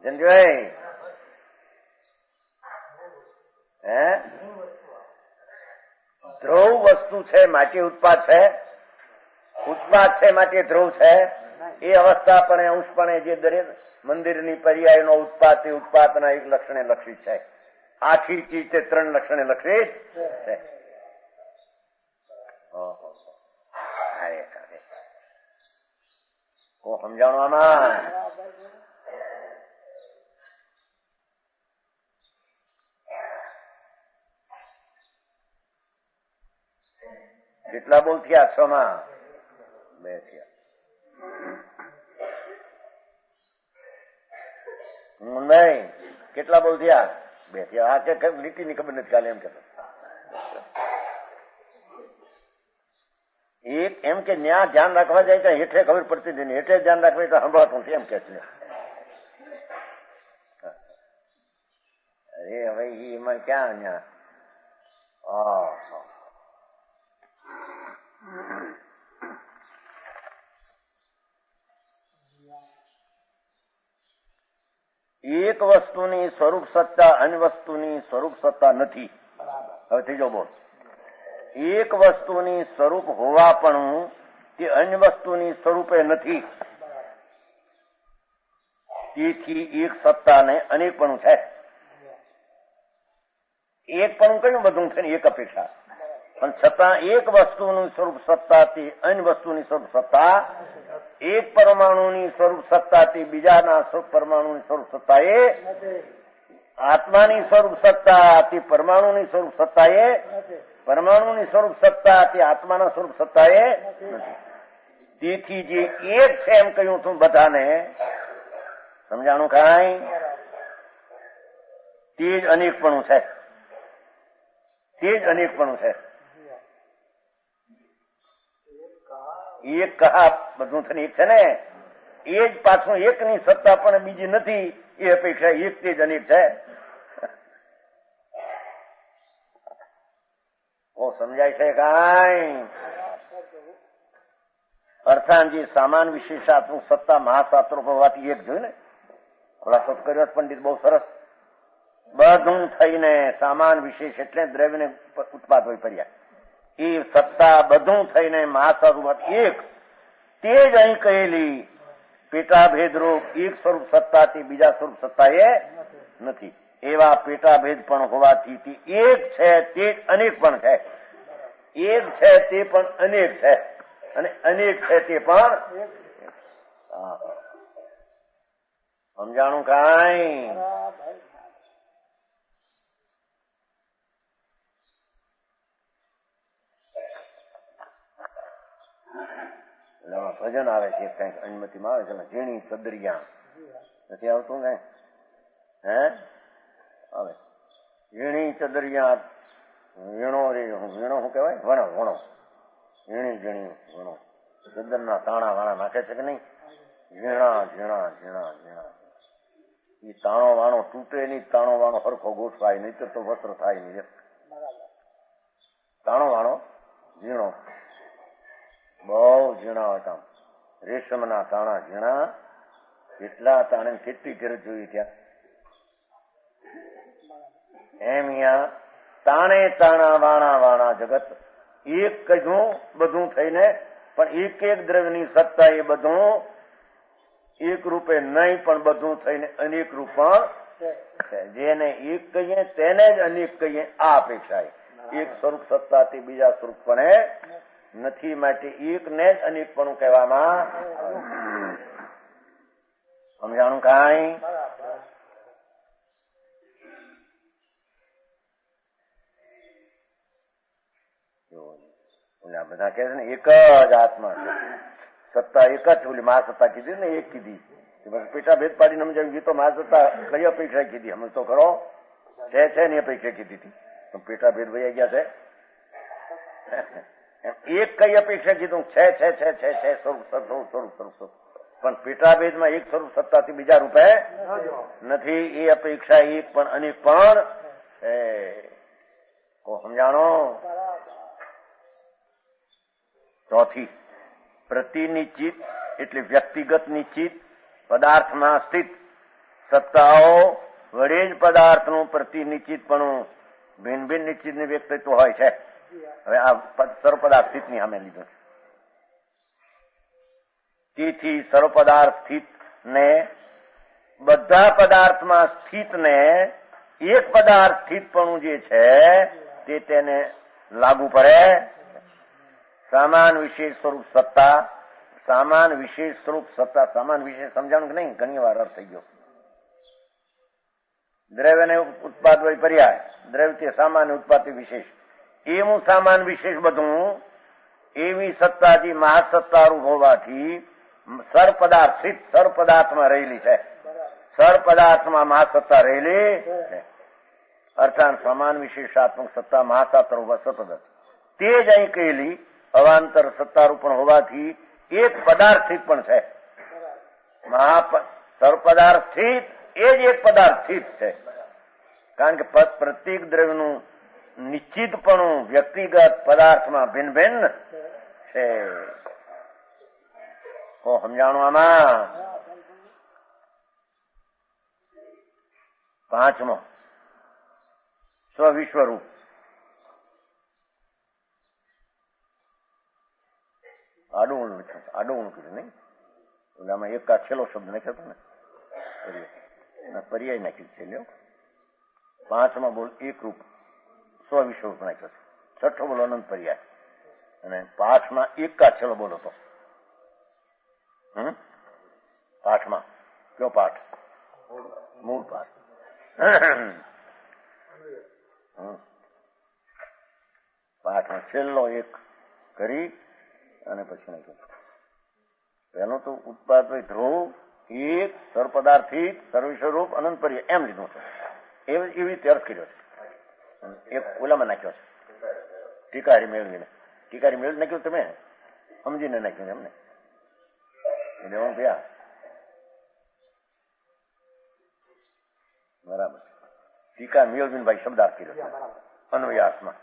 જનજીભાઈ ધ્રુવ વસ્તુ છે માટે ઉત્પાદ છે, ઉત્પાદ છે માટે ધ્રુવ છે. એ અવસ્થા પણ અંશપણે જે દરેક મંદિરની પર્યાયનો ઉત્પાદ તે ઉત્પાદના એક લક્ષણે લક્ષિત છે. આખી ચીજ તે ત્રણ લક્ષણે લક્ષિત છે. સમજાવવામાં કેટલા બોલ થયા? 6 માં 2 થયા. નહીં કેટલા બોલ થયા? 2 થયા. આ કે લીટીની ખબર નથી કાલે એમ કેતો. એક એમ કે ન્યા ધ્યાન રાખવા જાય તો હેઠે ખબર પડતી હતી, હેઠે ધ્યાન રાખવા તો સંભળાતું એમ કે છે. અરે હવે એમાં ક્યાં ન્યા એક વસ્તુની સ્વરૂપ સત્તા અન્ય વસ્તુની સ્વરૂપ સત્તા નથી. હવે થઈ જાઓ બોલ. એક વસ્તુની સ્વરૂપ હોવા પણ તે અન્ય વસ્તુની સ્વરૂપે નથી. તેથી એક સત્તાને અનેકપણું છે. એકપણું કયું બધું છે ને એક અપેક્ષા, પણ છતાં એક વસ્તુનું સ્વરૂપ સત્તાથી અન્ય વસ્તુની સ્વરૂપ સત્તા, એક પરમાણુની સ્વરૂપ સત્તાથી બીજાના પરમાણુની સ્વરૂપ સત્તા એ, આત્માની સ્વરૂપ સત્તાથી પરમાણુની સ્વરૂપ સત્તા એ, પરમાણુની સ્વરૂપ સત્તાથી આત્માના સ્વરૂપ સત્તા એ નથી. તેથી જે એક છે એમ કહ્યું તું બધાને, સમજાણું કાંઈ? તે જ અનેકપણું છે. તે જ અનેકપણું છે. એક કહા બધું થઈને એક છે ને, એ જ પાછું એકની સત્તા પણ બીજી નથી. એ અપેક્ષા એક તે જ અનેક છે. સમજાય છે કાંઈ? અર્થાંજી સામાન વિશેષાત્મક સત્તા મહાશાસ્ત્રો હોવાથી એક જોયું ને, ખુલાસો કર્યો પંડિત બહુ સરસ. બધું થઈને સામાન વિશેષ એટલે દ્રવ્યને ઉત્પાદ હોય પર્યા. એ સત્તા બધું થઈને મહાશાસ્ત્ર એક તે જ અહીં કહેલી પેટાભેદ રૂપ એક સ્વરૂપ સત્તાથી બીજા સ્વરૂપ સત્તા એ નથી. એવા પેટાભેદ પણ હોવાથી તે એક છે તે અનેક પણ છે. એક છે તે પણ અનેક છે અને અનેક છે તે પણ સમજાણું કાંઈ? ભજન આવે છે કઈક અનુમતિમાં આવે છે ઝીણી સદરિયા નથી આવતું કઈ હે આવે ઝીણી સદરિયા વીણો રે વીણો શું કહેવાય વણો વણો ઝીણી ઝીણી વણો સદરના તાણા વાણા નાખે છે કે નહીં ઝીણા ઝીણા ઝીણા ઝીણા એ તાણો વાણો તૂટે નહીં તાણો વાણો સરખો ગોઠવાય નહીં તો વસ્ત્ર થાય નહીં તાણો વાણો ઝીણો બહુ ઝીણા હતા રેશમના તાણા ઝીણા કેટલા તાણે કેટલી ઘેર જોઈ ત્યાં એમ અહીંયા તાણે તાણા વાણા વાણા જગત એક કજું બધું થઈને પણ એક એક દ્રવ્યની સત્તા એ બધું એક રૂપે નહીં પણ બધું થઈને અનેક રૂપ પણ જેને એક કહીએ તેને જ અનેક કહીએ આ અપેક્ષા એક સ્વરૂપ સત્તાથી બીજા સ્વરૂપ પણ નથી માટે એક ને જ અનેક પણ કહેવામાં સમજાણું કાંઈ? બધા કહે છે ને એક જ આત્મા છે સત્તા એક જ ઓલી મહાસત્તા કીધી ને એક કીધી પેટા ભેદ પાડીને સમજાવ્યું તો મહાસત્તા કઈ અપેક્ષા કીધી અમે તો ખરો છે એની અપેક્ષા કીધી હતી પેટા ભેદ વયા ગયા છે એક કઈ અપેક્ષા કીધું છે સ્વરૂપ પણ પેટાભેદમાં એક સ્વરૂપ સત્તાથી બીજા રૂપે નથી એ અપેક્ષા એક પણ અનેક પણ સમજાણો? ચોથી પ્રતિનિશ્ચિત એટલે વ્યક્તિગત નિશ્ચિત પદાર્થમાં સ્થિત સત્તાઓ વડે જ પદાર્થનું પ્રતિનિશ્ચિતપણું ભિન્ન ભિન્ન નિશ્ચિત વ્યક્તિત્વ હોય છે. હવે આ સર્વપદાર્થ સ્થિત ની સામે લીધું તેથી સર્વપદાર્થ સ્થિત ને બધા પદાર્થમાં સ્થિત ને એક પદાર્થ સ્થિતપણું જે છે તે તેને લાગુ પડે. સામાન વિશેષ સ્વરૂપ સત્તા સામાન વિશેષ સ્વરૂપ સત્તા સામાન વિશેષ સમજાણું કે નહીં? ઘણી વાર અર્થ થઈ ગયો. દ્રવ્યને ઉત્પાદ હોય પર્યાય દ્રવ્ય સામાન્ય ઉત્પાદથી વિશેષ એવું સામાન વિશેષ બધું એવી સત્તાથી મહાસત્તારૂપ હોવાથી સર્પદાર્થ સ્થિત સર્પદાર્થમાં રહેલી છે. સર્પદાર્થમાં મહાસત્તા રહેલી અર્થાત સમાન વિશેષાત્મક સત્તા મહાસત્તારૂપ સતત તે જ અહીં કહેલી અવાંતર સત્તારૂપ પણ હોવાથી એક પદાર્થ સ્થિત પણ છે. સર્પદાર્થ સ્થિત એ જ એક પદાર્થ સ્થિત છે કારણ કે પ્રત્યેક દ્રવ્યનું નિશ્ચિતપણું વ્યક્તિગત પદાર્થમાં ભિન્ન ભિન્ન છે. સમજાણું આમાં? પાંચમો સ્વવિશ્વરૂપ આડું કીધું નહીં એટલે આમાં એક આ છેલ્લો શબ્દ નાખ્યો હતો ને પર્યાય નાખ્યું છેલ્લો. પાંચમાં બોલ એક રૂપ સ્વવિશ્વરૂપ નાખ્યો છે. છઠ્ઠો બોલો અનંત પર્યાય અને પાઠમાં એક કા છેલ્લો બોલો હતો. પાઠમાં કયો પાઠ? મૂળ પાઠ. પાઠમાં છેલ્લો એક કરી અને પછી નાખ્યું. પેલો તો ઉત્પાદ ધ્રુવ એક સર્વપદાર્થિક સર્વસ્વરૂપ અનંત પર્યાય એમ લીધું છે. એવી રીતે અર્થ કર્યો છે. એક ઓલામાં નાખ્યો છે ટીકારી મેળવીને. ટીકારી મેળવી નાખ્યું તમે સમજીને નાખ્યું એમને એટલે હું ભયા બરાબર. ટીકા મેળવીને ભાઈ શબ્દાર્થ કર્યો છે અન્વયાર્થમાં.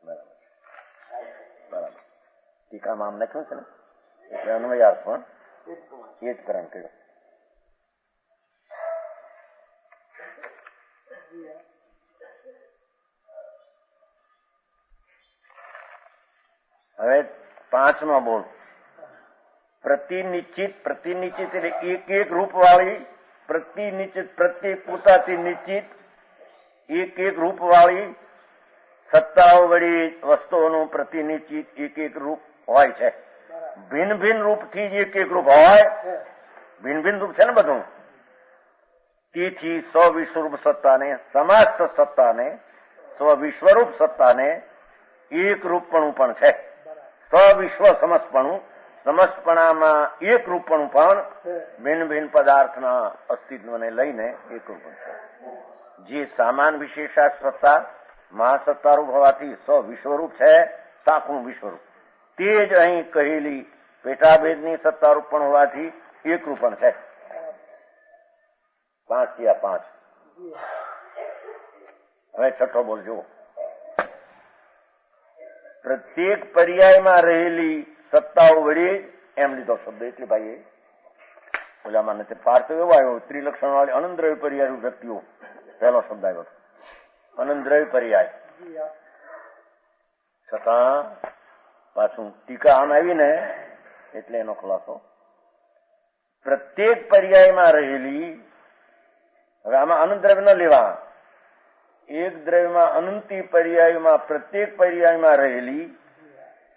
બરાબર બરાબર. ટીકામાં આમ નાખ્યું છે ને એટલે અન્વયાર્થમાં એ જ કરણ કર્યો. હવે પાંચમો બોલ પ્રતિનિશ્ચિત એટલે એક એક રૂપ વાળી પ્રતિનિશ્ચિત પ્રત્યેક પોતાથી નિશ્ચિત એક એક રૂપ વાળી સત્તાઓ વળી વસ્તુઓનું પ્રતિનિશ્ચિત એક એક રૂપ હોય છે. ભિન્ન ભિન્ન રૂપથી જ એક એક રૂપ હોય, ભિન્ન ભિન્ન રૂપ છે ને બધું. તેથી સ્વવિશ્વરૂપ સત્તાને, સમસ્ત સત્તાને, સ્વવિશ્વરૂપ સત્તાને એક રૂપપણું પણ છે. સ્વવિશ્વ સમસ્તપણું, સમસ્તપણામાં એક રૂપપણું પણ ભિન્ન ભિન્ન પદાર્થના અસ્તિત્વને લઈને એક રૂપ છે. જે સામાન વિશેષા સત્તા મહાસત્તારૂપ હોવાથી સ્વવિશ્વરૂપ છે, સાખું વિશ્વરૂપ. તે જ અહીં કહેલી પેટાભેદની સત્તારૂપ પણ હોવાથી એક રૂપ પણ છે. 5 થયા 5. હવે છઠ્ઠો બોલજો. પ્રત્યેક પર્યાયમાં રહેલી સત્તાઓ વડે એમ લીધો શબ્દ. એટલે ભાઈ ઓલામાં નથી પાર તો એવો આવ્યો, ત્રિલક્ષણ વાળી અનંતદ્રવ્ય પર્યાય વ્યક્તિઓ પહેલો શબ્દ આવ્યો અનંતદ્રવ્ય પર્યાય. છતાં પાછું ટીકા આમ આવી ને એટલે એનો ખુલાસો પ્રત્યેક પર્યાયમાં રહેલી. હવે આમાં અનંત દ્રવ્ય ન લેવા, એક દ્રવ્યમાં અનંતી પર્યાયમાં પ્રત્યેક પર્યાયમાં રહેલી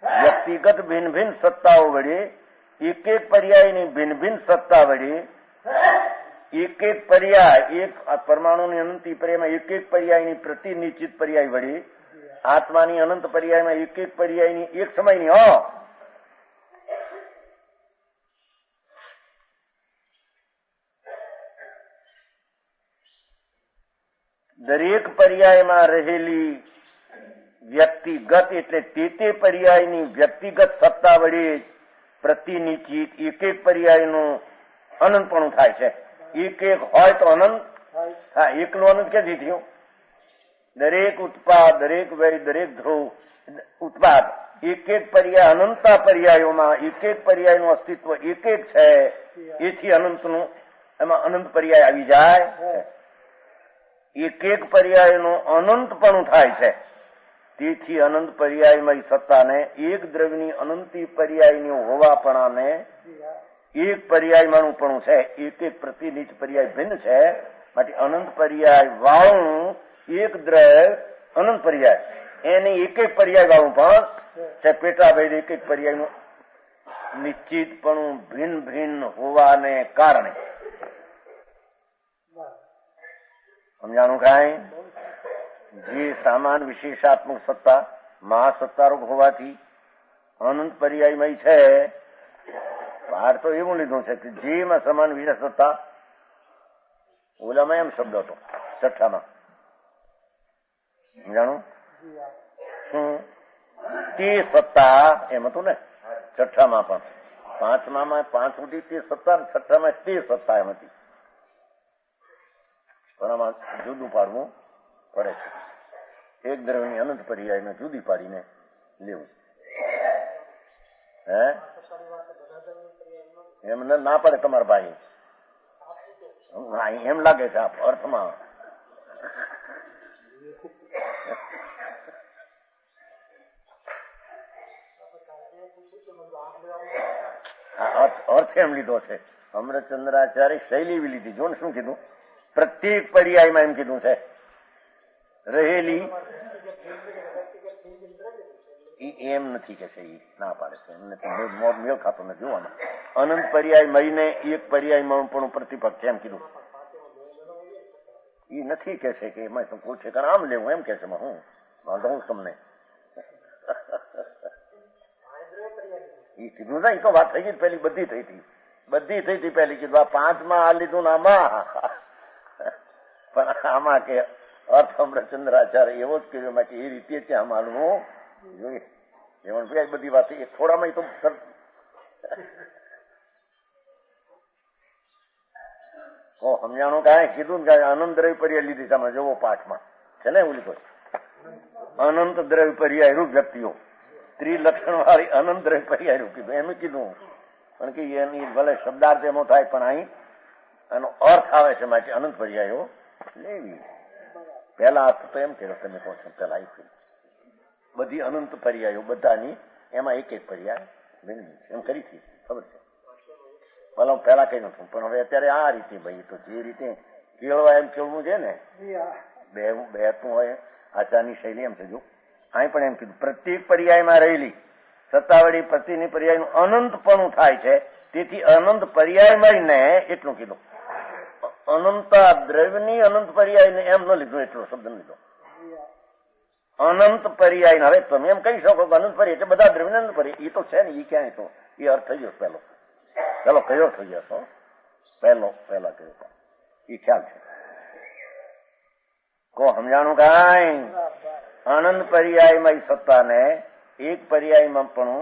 વ્યક્તિગત ભિન્ન ભિન્ન સત્તાઓ વડે એક એક પર્યાયની ભિન્ન ભિન્ન સત્તા વડે એક એક પર્યાય, એક પરમાણુની અનંતી પર્યાયમાં એક એક પર્યાયની પ્રતિનિશ્ચિત પર્યાય વડે આત્માની અનંત પર્યાયમાં એક એક પર્યાયની એક સમયની દરેક પર્યાયમાં રહેલી વ્યક્તિગત એટલે તે પર્યાયની વ્યક્તિગત સત્તા વડે પ્રતિનિશ્ચિત એક એક પર્યાયનું અનંતપણું થાય છે. એક એક હોય તો અનંત. હા, એકનું અનંત ક્યાંથી થયું? દરેક ઉત્પાદ, દરેક વય, દરેક ધ્રુવ ઉત્પાદ એક એક પર્યાય અનંતા પર્યાયોમાં એક એક પર્યાયનું અસ્તિત્વ એક એક છે. એથી અનંતનું એમાં અનંત પર્યાય આવી જાય. એક એક પર્યાયનું અનંતપણું થાય છે. તેથી અનંત પર્યાયમય સત્તાને એક દ્રવ્યની અનંતી પર્યાયની હોવાપણાને એક પર્યાયમાંનું છે. એક એક પ્રતિનિધિ પર્યાય ભિન્ન છે. માટે અનંત પર્યાય વાળું એક દ્રવ્ય અનંત પર્યાય એની એક એક પર્યાય વાળું પણ છે. પેટાભેદ એક એક પર્યાયનું નિશ્ચિતપણું ભિન્ન ભિન્ન હોવાને કારણે સમજાણું કાંઈ? જે સામાન વિશેષાત્મક સત્તા મહાસત્તારૂપ હોવાથી અનંત પર્યાયમય છે. બહાર તો એવું લીધું છે કે જેમાં સમાન વિશેષ સત્તા, ઓલામાં એમ શબ્દ હતો છઠ્ઠામાં. સમજાણું? શું તે સત્તા એમ હતું ને છઠ્ઠામાં પણ. પાંચમામાં 5 સુધી તે સત્તા, છઠ્ઠામાં તે સત્તા એમ હતી. પણ આમાં જુદું પાડવું પડે છે. એક દ્રવ્યની અનંત પર્યાયને જુદી પાડીને લેવું. હે એમ ના પડે તમારા ભાઈ. એમ લાગે છે આ અર્થમાં. અર્થ એમ લીધો છે. અમૃતચંદ્રાચાર્ય શૈલી એવી લીધી. જો ને શું કીધું? પ્રત્યેક પર્યાયમાં એમ કીધું છે રહેલી. એમ નથી કે છે, ના પાડે છે. એમ નથી, મેળ ખાતો નથી જોવામાં. અનંત પર્યાય મહિને એક પર્યાય પણ પ્રતિપક્ષ છે એમ કીધું. એ નથી કે છે કે એમાં પૂછે કારણ આમ લેવું એમ કે છે. હું વાંધો હું તમને એ કીધું ને. એ તો વાત થઈ ગઈ પેલી, બધી થઈ હતી પેલી. કીધું આ 5માં આ લીધું ને આમાં. પણ આમાં કે અર્થ અમૃતચંદ્રાચાર્ય એવો જ કર્યો માટે એ રીતે ત્યાં માનવું જોઈએ. એમાં બધી વાત થોડામાં તો સમજાણું કાંઈ કીધું ને. અનંત દ્રવ્ય પર્યાય લીધી તમે જોવો પાઠમાં છે ને એવું લીધું. અનંત દ્રવ્ય પર્યાય રૂપ વ્યક્તિઓ ત્રિલક્ષણ વાળી અનંત દ્રવ્ય પર્યાય રૂપ કીધું. એમ કીધું પણ કે એની ભલે શબ્દાર્થ એમાં થાય પણ અહીં એનો અર્થ આવે છે માટે અનંત પર્યાયો લેવી. પહેલા અર્થ તો એમ કર્યો તમે કહો છો પેલા બધી અનંત પર્યાયો બધાની એમાં એક એક પર્યાય એમ કરી હતી. ખબર છે? ભલે હું પહેલા કઈ નતું, પણ હવે અત્યારે આ રીતે ભાઈ તો જે રીતે કેળવા એમ કેળવું છે ને, બેતું હોય આચારની શૈલી એમ છે. જો અહીં પણ એમ કીધું પ્રત્યેક પર્યાયમાં રહેલી સત્તાવડી પ્રતિની પર્યાયનું અનંતપણું થાય છે, તેથી અનંત પર્યાયમાં ને એટલું કીધું. અનંત દ્રવ્યની અનંત પર્યાય એમ ન લીધું, એટલો શબ્દ લીધો અનંત પર્યાય. હવે તમે એમ કહી શકો કે અનંત પર્યાય એટલે બધા દ્રવ્ય અનંત પર્યાય, એ તો છે ને, એ ક્યાંય તો એ અર્થ થઈ ગયો પેલો કયો થઈ ગયો પહેલા કયો એ ખ્યાલ છે. કો સમજાણું કાંઈ? અનંત પર્યાયમાં સત્તાને એક પર્યાયમાં પણ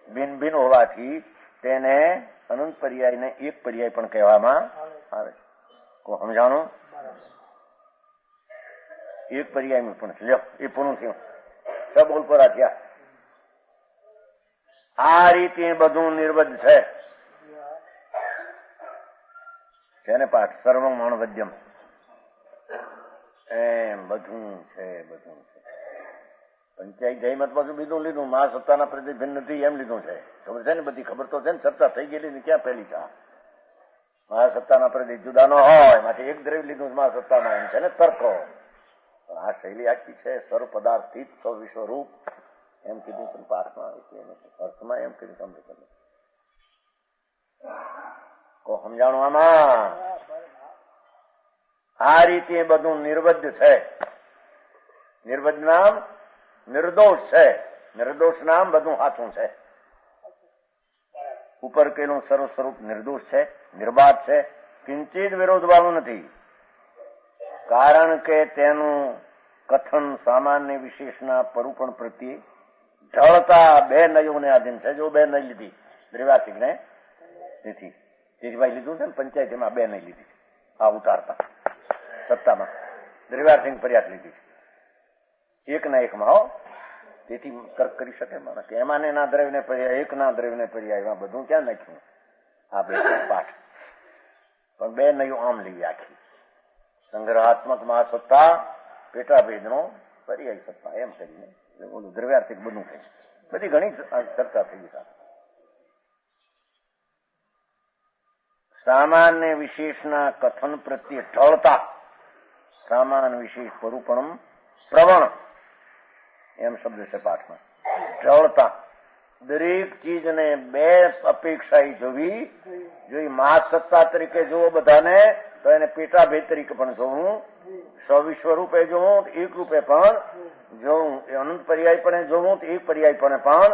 ભિન્ન ભિન્ન હોવાથી તેને અનંત પર્યાયને એક પર્યાય પણ કહેવામાં આવે. કો સમજાણું? એક પર્યાયમાં પણ લ્યો એ પૂરું થયું. બોલ પરા થયા. આ રીતે બધું નિર્બદ્ધ છે ને પાઠ સર્વં મણવદ્યમ એમ બધું છે. પંચાયત જયમત પાછું બીજું લીધું, મહાસત્તાના પ્રતિભિન્ન નથી એમ લીધું છે. ખબર છે ને, બધી ખબર તો છે ને, ચર્ચા થઈ ગયેલી ને ક્યાં પહેલી છે. મહાસત્તાના પ્રતિ જુદા ન હોય માટે એક દ્રવ્ય લીધું મહાસત્તામાં, એમ છે ને તર્કો. આ શૈલી આખી છે સર્વ પદાર્થ સ્થિત સૌ વિશ્વરૂપ એમ કીધું પણ પાઠમાં અર્થમાં એમ કીધું સમજ કરે. કો સમજાણું આમાં? આ રીતે બધું નિર્બદ્ધ છે. નિર્બદ્ધ નામ નિર્દોષ છે, નિર્દોષ નામ બધું સાચું છે. ઉપર કેલું સર્વ સ્વરૂપ નિર્દોષ છે, નિર્બાધ છે, કિંચિત વિરોધ વાળું નથી. કારણ કે તેનું કથન સામાન્ય વિશેષના પરુપણ પ્રત્યે ઢળતા બે નયોને આધીન છે. જો બે નય લીધી દ્રિવાર્ષિક ને તેથી ભાઈ લીધું છે ને પંચાયત, એમાં બે નય લીધી આ ઉતારતા સત્તામાં દ્રિવાર્ષિક પર્યાસ લીધી છે એકના એકમાં. હો તેથી તર્ક કરી શકે માણસ કે એમાં ના દ્રવ્યને પર્યાય એકના દ્રવ્યને પર્યાય એમાં બધું ક્યાં નાખ્યું આ બે પાઠ. પણ બે નયું આમ લેવી આખી સંગ્રહાત્મક મહાસત્તા પેટાભેદનો પર્યાય સત્તા એમ કરીને બોલું દ્રવ્યાર્થિક બધું થઈ બધી ઘણી ચર્ચા થઈ ગઈ. સામાન્ય વિશેષના કથન પ્રત્યે ઢળતા સામાન્ય વિશેષ પરુપણમ પ્રવણ એમ શબ્દ છે પાઠમાં. ઢળતા દરેક ચીજને બે અપેક્ષા જોવી જોઈ. મહાસત્તા તરીકે જોવો બધાને તો એને પેટાભેદ તરીકે પણ જોવું, સવિશ્વ રૂપે જોવું, એક રૂપે પણ જોવું, અનંત પર્યાય પણ જોવું, એક પર્યાય પણ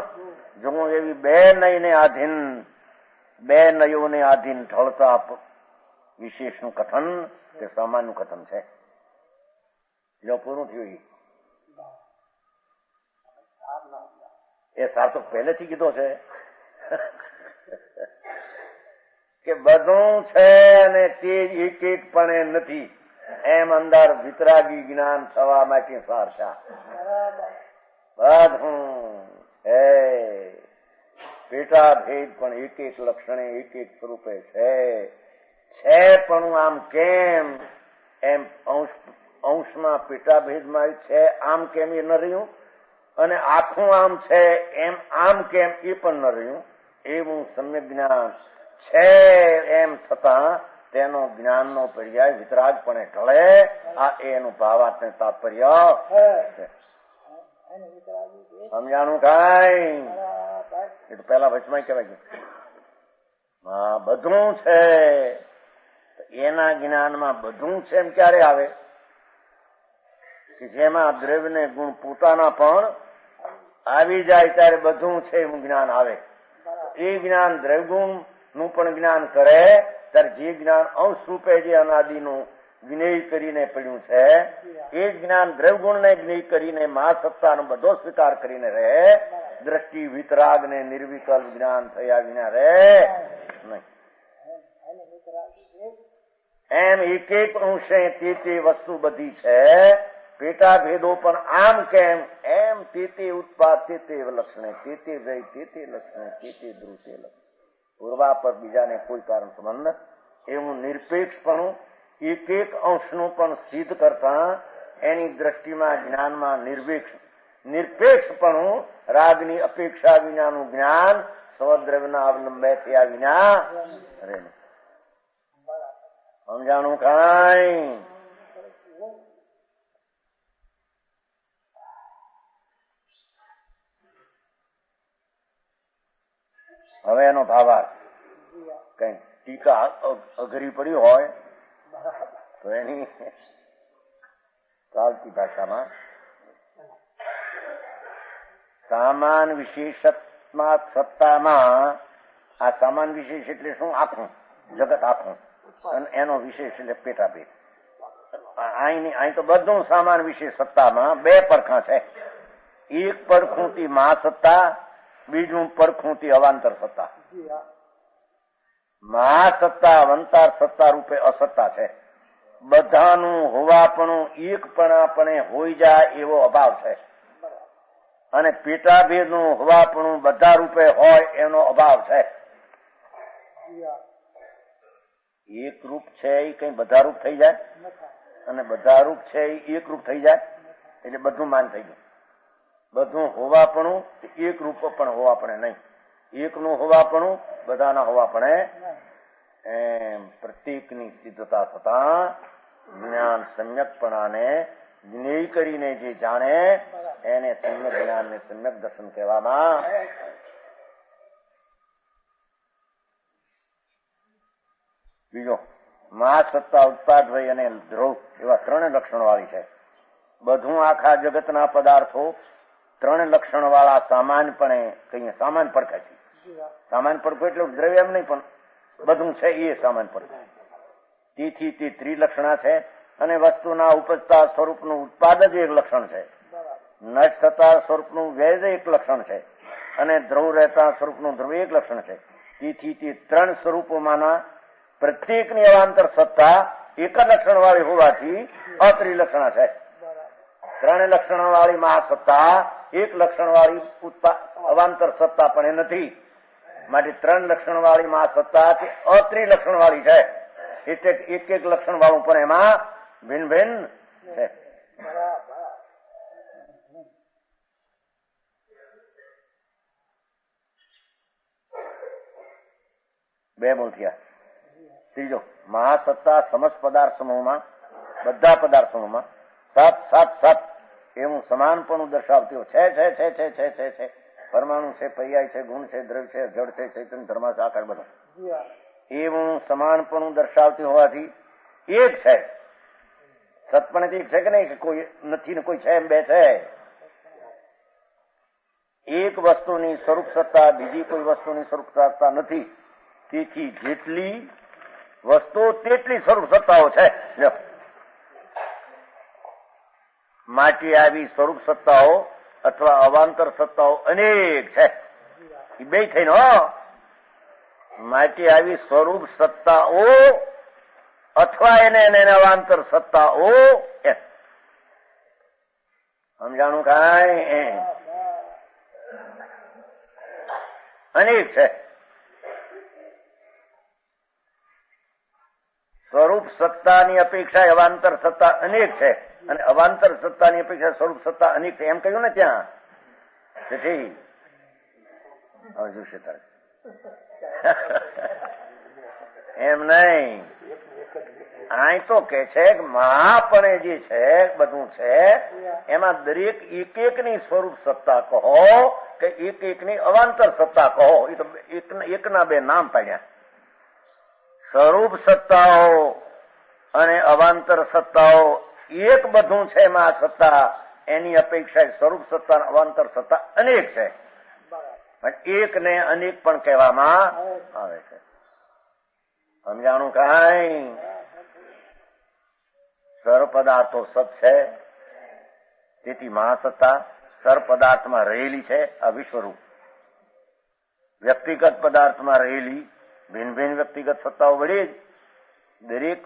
જોવું. એવી બે નયને આધીન બે નયોને આધીન ઢળતા વિશેષનું કથન તે સામાન્યનું કથન છે. જો પૂરું થયું એ સાર તો પહેલેથી કીધો છે કે બધું છે અને તે એક એક પણ નથી એમ અંદર વિતરાગી જ્ઞાન થવા માટે સાર છે. બધું પેટા ભેદ પણ એક એક લક્ષણે એક એક સ્વરૂપે છે પણ આમ કેમ એમ અંશમાં પેટાભેદમાં છે આમ કેમ એ ન રહ્યું, અને આખું આમ છે એમ આમ કેમ એ પણ ન રહ્યું. એવું સમ્યક જ્ઞાન છે એમ થતા તેનો જ્ઞાનનો પર્યાય વિતરાગપણે ઢળે. આ એનું ભાવાર્થ તાત્પર્ય છે. સમજાણું કાંઈ? એ તો પેલા વચમાં કહેવાય ગયું હા બધું છે. એના જ્ઞાનમાં બધું છે એમ ક્યારે આવે કે જેમાં દ્રવ્યને ગુણ પોતાના પણ આવી જાય ત્યારે બધું છે એવું જ્ઞાન આવે. એ જ્ઞાન દ્રવ્યગુણ નું પણ જ્ઞાન કરે ત્યારે જે જ્ઞાન અંશ રૂપે જે અનાદિનું જ્ઞેય કરીને પડ્યું છે એ જ્ઞાન દ્રવ્યગુણ ને જ્ઞેય કરીને મહાસત્તાનો બધો સ્વીકાર કરીને રહે. દ્રષ્ટિ વિતરાગ ને નિર્વિકલ્પ જ્ઞાન થયા વિના રહે નહીં. એમ એક એક અંશે તે વસ્તુ બધી છે. પેટા ભેદો પણ આમ કેમ એમ તે ઉત્પાદ તે લક્ષણે તે વય તે લક્ષણે તે ધ્રુવ તે લક્ષણ પૂર્વા પર બીજાને કોઈ કારણ સંબંધ એવું નિરપેક્ષપણું એક એક અંશનું પણ સિદ્ધ કરતા એની દ્રષ્ટિમાં જ્ઞાનમાં નિરપેક્ષપણું રાગની અપેક્ષા વિનાનું જ્ઞાન સ્વદ્રવ્યના અવલંબે થયા વિના રહે નહીં. સમજાણું કાંઈ? હવે એનો ભાવાર્થ કઈ ટીકા અઘરી પડી હોય તો એની ચાલતી ભાષામાં સામાન વિશેષમાં સત્તામાં, આ સામાન વિશેષ એટલે શું? આખું જગત આખું, અને એનો વિશેષ એટલે પેટાભેદ. અહીં તો બધું સામાન વિશેષ સત્તામાં બે પડખા છે. એક પડખુંથી મહાસત્તા, બીજું પડખુંથી અવાંતર સત્તા. મહાસત્તા અવંતર સત્તા રૂપે અસત્તા છે. બધાનું હોવાપણું એકપણાપણે હોઈ જાય એવો અભાવ છે, અને પેટાભેદનું હોવાપણું બધા રૂપે હોય એનો અભાવ છે. એક રૂપ છે એ કઈ બધા રૂપ થઈ જાય, અને બધા રૂપ છે એ એક રૂપ થઈ જાય, એટલે બધું માન થઈ ગયું. બધું હોવાપણું એક રૂપ પણ હોવાપણે નહીં, એકનું હોવાપણું બધાના હોવાપણે. એમ પ્રત્યેકની સિદ્ધતા થતા જ્ઞાન સમ્યકપણાને જ્ઞેય કરીને જે જાણે એને સમ્યક જ્ઞાન ને સમ્યક દર્શન કહેવામાં. બીજો મહાસત્તા, ઉત્પાદવય અને ધ્રુવ એવા ત્રણ લક્ષણો વાળી છે. બધું આખા જગતના પદાર્થો ત્રણ લક્ષણ વાળા સામાન્યપણે કહીએ સામાન પડખે છે. સામાન પડખું એટલે દ્રવ્ય એમ નહીં, પણ બધું છે એ સામાન પડખું. તેથી તે ત્રિલક્ષણા છે, અને વસ્તુના ઉપજતા સ્વરૂપનું ઉત્પાદ જ એક લક્ષણ છે. નષ્ટ થતા સ્વરૂપનું વેદ એક લક્ષણ છે, અને ધ્રુવ રહેતા સ્વરૂપનું ધ્રુવ એક લક્ષણ છે. તેથી તે ત્રણ સ્વરૂપોમાંના પ્રત્યેકની અવાંતર સત્તા એક જ લક્ષણ વાળી હોવાથી અત્રિલક્ષણા છે. ત્રણ લક્ષણ વાળી મહાસત્તા એક લક્ષણ વાળી અવાંતર સત્તા પણ એ નથી. માટે ત્રણ લક્ષણ વાળી મહાસત્તા અત્રિલક્ષણ વાળી છે, એટલે એક એક લક્ષણ વાળું પણ એમાં ભિન્ન ભિન્ન છે. બે બોલ થયા. ત્રીજો મહાસત્તા સમસ્ત પદાર્થ સમૂહમાં, બધા પદાર્થ સમૂહમાં સાત સાત સાત એવું સમાનપણું દર્શાવતી છે. પરમાણુ છે, પર્યાય છે, ગુણ છે, દ્રવ્ય છે, જળ છે, ચૈતન્ય, ધર્માશ, આકાર બધું એવું સમાનપણું દર્શાવતી હોવાથી એક છે. સતપણે એક છે કે નહીં, કે કોઈ નથી ને કોઈ છે, એમ બે છે. એક વસ્તુની સ્વરૂપ સત્તા બીજી કોઈ વસ્તુની સ્વરૂપ સત્તા નથી. તેથી જેટલી વસ્તુ તેટલી સ્વરૂપ સત્તાઓ છે. માટે આવી સ્વરૂપ સત્તાઓ અથવા અવાંતર સત્તાઓ અનેક છે. એ બે થઈને માટે આવી સ્વરૂપ સત્તાઓ અથવા એને અવાંતર સત્તાઓ સમજાણું કાંઈ? અનેક છે. સ્વરૂપ સત્તાની અપેક્ષા અવાંતર સત્તા અનેક છે, અને અવાંતર સત્તાની અપેક્ષા સ્વરૂપ સત્તા અનેક છે એમ કહ્યું ને ત્યાં. હવે જોશે તારે એમ નહીં. અહીં તો કે છે કે મહાપણે જે છે બધું છે એમાં દરેક એક એકની સ્વરૂપ સત્તા કહો કે એક એકની અવાંતર સત્તા કહો, એ તો એકના બે નામ પાડ્યા. સ્વરૂપ સત્તાઓ અને અવાંતર સત્તાઓ એક બધું છે. એમાં સત્તા એની અપેક્ષા સ્વરૂપ સત્તા અને અવાંતર સત્તા અનેક છે, પણ એક ને અનેક પણ કહેવામાં આવે છે. સમજાણું કાંઈ? સર્વ પદાર્થો સત છે, તેથી મહાસત્તા સર્વ પદાર્થમાં રહેલી છે. આ વિશ્વરૂપ વ્યક્તિગત પદાર્થમાં રહેલી ભિન્ન ભિન્ન વ્યક્તિગત સત્તાઓ વડે જ દરેક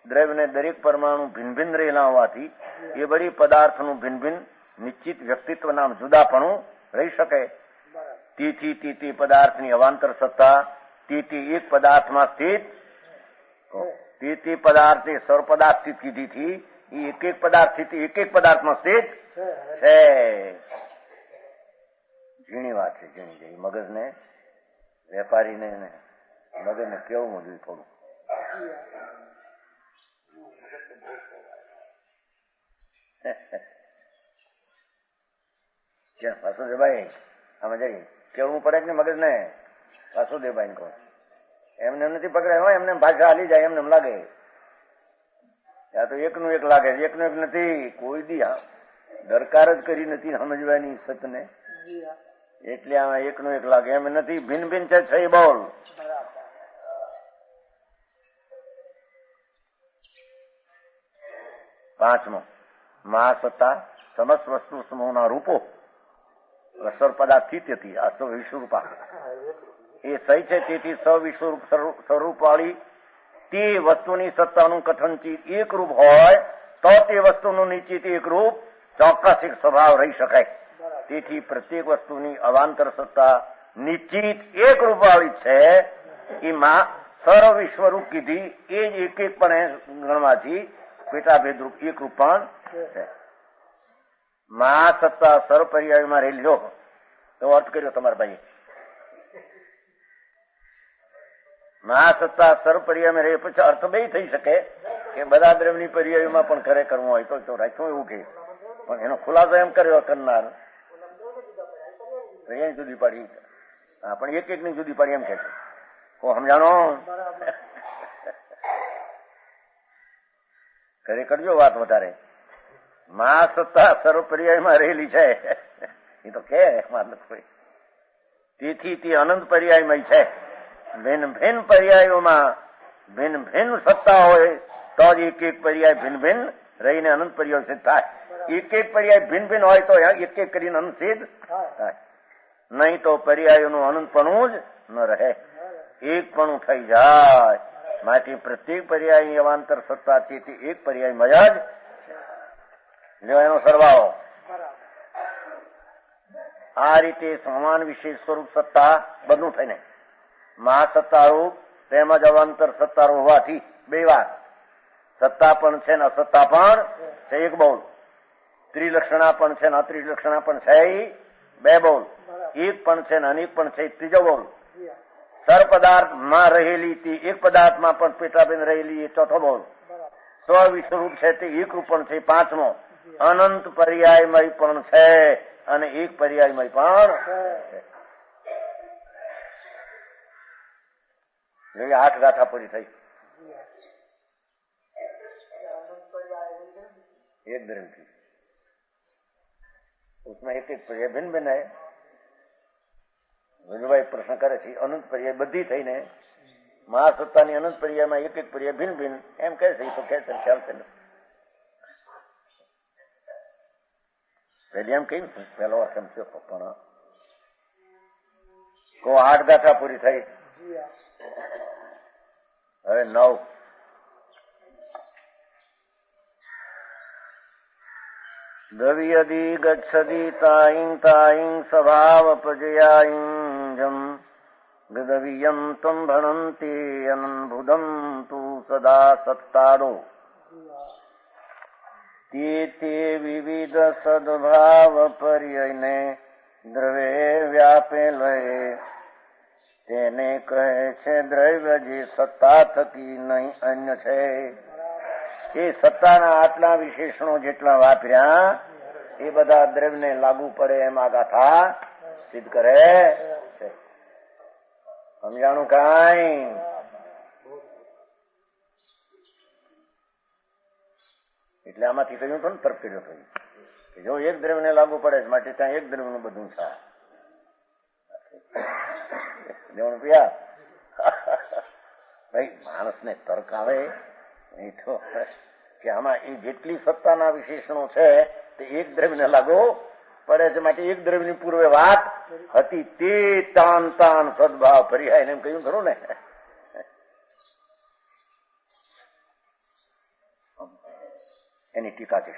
દ્રવ્ય ને દરેક પરમાણુ ભિન્ન ભિન્ન રહેલા હોવાથી એ બધી પદાર્થનું ભિન્ન ભિન્ન નિશ્ચિત વ્યક્તિત્વ નામ જુદાપણું રહી શકે. તેથી તે પદાર્થની અવાંતર સત્તા તેથી એક પદાર્થમાં સ્થિત, તે પદાર્થે સર્વ પદાર્થ સ્થિત કીધીથી એક એક પદાર્થ એક એક પદાર્થમાં સ્થિત છે. ઝીણી વાત છે, ઝીણી જેવી મગજને વેપારીને મગજને કેવું મળ્યું થોડું. વાસુદેવભાઈ આમાં જઈ કેવું પડે કે મગજને? વાસુદેવભાઈ કહો એમને નથી પકડાય હોય, એમને ભાષા હાલી જાય, એમને લાગે ત્યાં તો એકનું એક લાગે, એકનું એક નથી. કોઈ દી દરકાર જ કરી નથી સમજવાની સતને, એટલે આમાં એકનું એક લાગે એમ નથી. ભિન્ન ભિન્ન છે એ બોલ. પાંચમો મહાસત્તા સમસ્ત વસ્તુ સમૂહના રૂપો રસર પદાર્થથી આ સો વિશ્વરૂપા એ સહી છે. તેથી સવિશ્વરૂપ સ્વરૂપ વાળી તે વસ્તુની સત્તાનું કથનચિત એક રૂપ હોય તો તે વસ્તુનું નિશ્ચિત એક રૂપ ચોક્કસ એક સ્વભાવ રહી શકાય. તેથી પ્રત્યેક વસ્તુની અવાંતર સત્તા નિશ્ચિત એક રૂપ વાળી છે. એમાં સર્વ વિશ્વરૂપ કીધી એ જ એક એક પણ ગણવાથી પેટાભેદ રૂપ એક રૂપ પણ છે. મહાસત્તા સર્વ પર્યાયમાં રહેલી લો એવો અર્થ કર્યો તમારા ભાઈ. મહાસત્તા સર્વ પર્યાયમાં રહે પછી અર્થ બે થઈ શકે કે બધા દ્રવ્યની પર્યાયમાં પણ ખરે કરવું હોય તો રાખ્યું એવું કે, પણ એનો ખુલાસો એમ કર્યો કરનાર પર્યાય જુદી પાડી. હા, પણ એક એક ની જુદી પાડી એમ કે છે. સમજાણો? ઘરે કરજો વાત વધારે. મહાસત્તા સર્વ પર્યાયમાં રહેલી છે એ તો કે તેથી તે અનંત પર્યાયમય છે. ભિન્ન ભિન્ન પર્યાયોમાં ભિન્ન ભિન્ન સત્તા હોય તો જ એક એક પર્યાય ભિન્ન ભિન્ન રહીને અનંત પર્યાય સિદ્ધ થાય. એક એક પર્યાય ભિન્ન ભિન્ન હોય તો એક એક કરીને અનંત સિદ્ધ થાય. નહીં તો પર્યાયોનું અનંતપણું જ ન રહે, એકપણું થઈ જાય. માટે પ્રત્યેક પર્યાય અવાંતર સત્તા છે તે એક પર્યાયમય જ એનો સરવાળો. આ રીતે સમાન વિશેષ સ્વરૂપ સત્તા બધું થઈને મહાસત્તારૂપ તેમજ અવાંતર સત્તારૂપ હોવાથી બે વાત સત્તા પણ છે ને અસત્તા પણ છે એક બોલ. ત્રિલક્ષણા પણ છે ને અત્રિલક્ષણા પણ છે બે બોલ. એક પણ છે ને અનેક પણ છે ત્રીજો બોલ. સર પદાર્થમાં રહેલી તે એક પદાર્થમાં પણ પેટાભેદ રહેલી એ ચોથો બોલ. સ્વવિશ્વરૂપ છે તે એક રૂપ પણ છે પાંચમો. અનંત પર્યાયમય પણ છે અને એક પર્યાયમય પણ છે. 8 ગાથા પૂરી થઈ. एक धर्म की उसमें एक एक पर्याय भिन्न भिन्न है. વિજુભાઈ પ્રશ્ન કરે છે અનંત પર્યાય બધી થઈને મહાસત્તાની અનંત પર્યાયમાં એક એક પર્યાય ભિન્ન ભિન્ન એમ કહે છે. તો કે છે ખ્યાલ છે પહેલી એમ કહ્યું પહેલો અર્થ એમ છે પણ કો 8 ગાથા પૂરી થઈ. હવે 9 દ્રવ્યદી ગચ્છતિ તાઈં તાઈં સ્વભાવપજયાઈંજમ ગદવિયમ તમ ભણંતિ અનંભુદમ તુ સદા સત્તાદો તે વિવિધ સદભાવ પર્યયને દ્રવ્ય વ્યાપેલે તેને કહે છે દ્રવ્ય જે સત્તા થકી નહીં અન્ય છે. એ સત્તાના આટલા વિશેષણો જેટલા વાપર્યા એ બધા દ્રવ્યને લાગુ પડે એમ આ ગાથા સિદ્ધ કરે છે. સમજાણું કાંઈ? એટલે આમાંથી કહ્યું હતું ને તર્ક કર્યો હતો કે જો એક દ્રવ્યને લાગુ પડે છે માટે ત્યાં એક દ્રવ્યનું બધું છે. દેવણ પિયા ભાઈ માણસને તર્ક આવે નહીં તો કે આમાં એ જેટલી સત્તાના વિશેષણો છે તે એક દ્રવ્યને લાગુ પડે છે માટે એક દ્રવ્યની પૂર્વે વાત હતી તે તાન તાન સદભાવ પર્યાય એમ કહ્યું ખરું ને. એની ટીકા છે.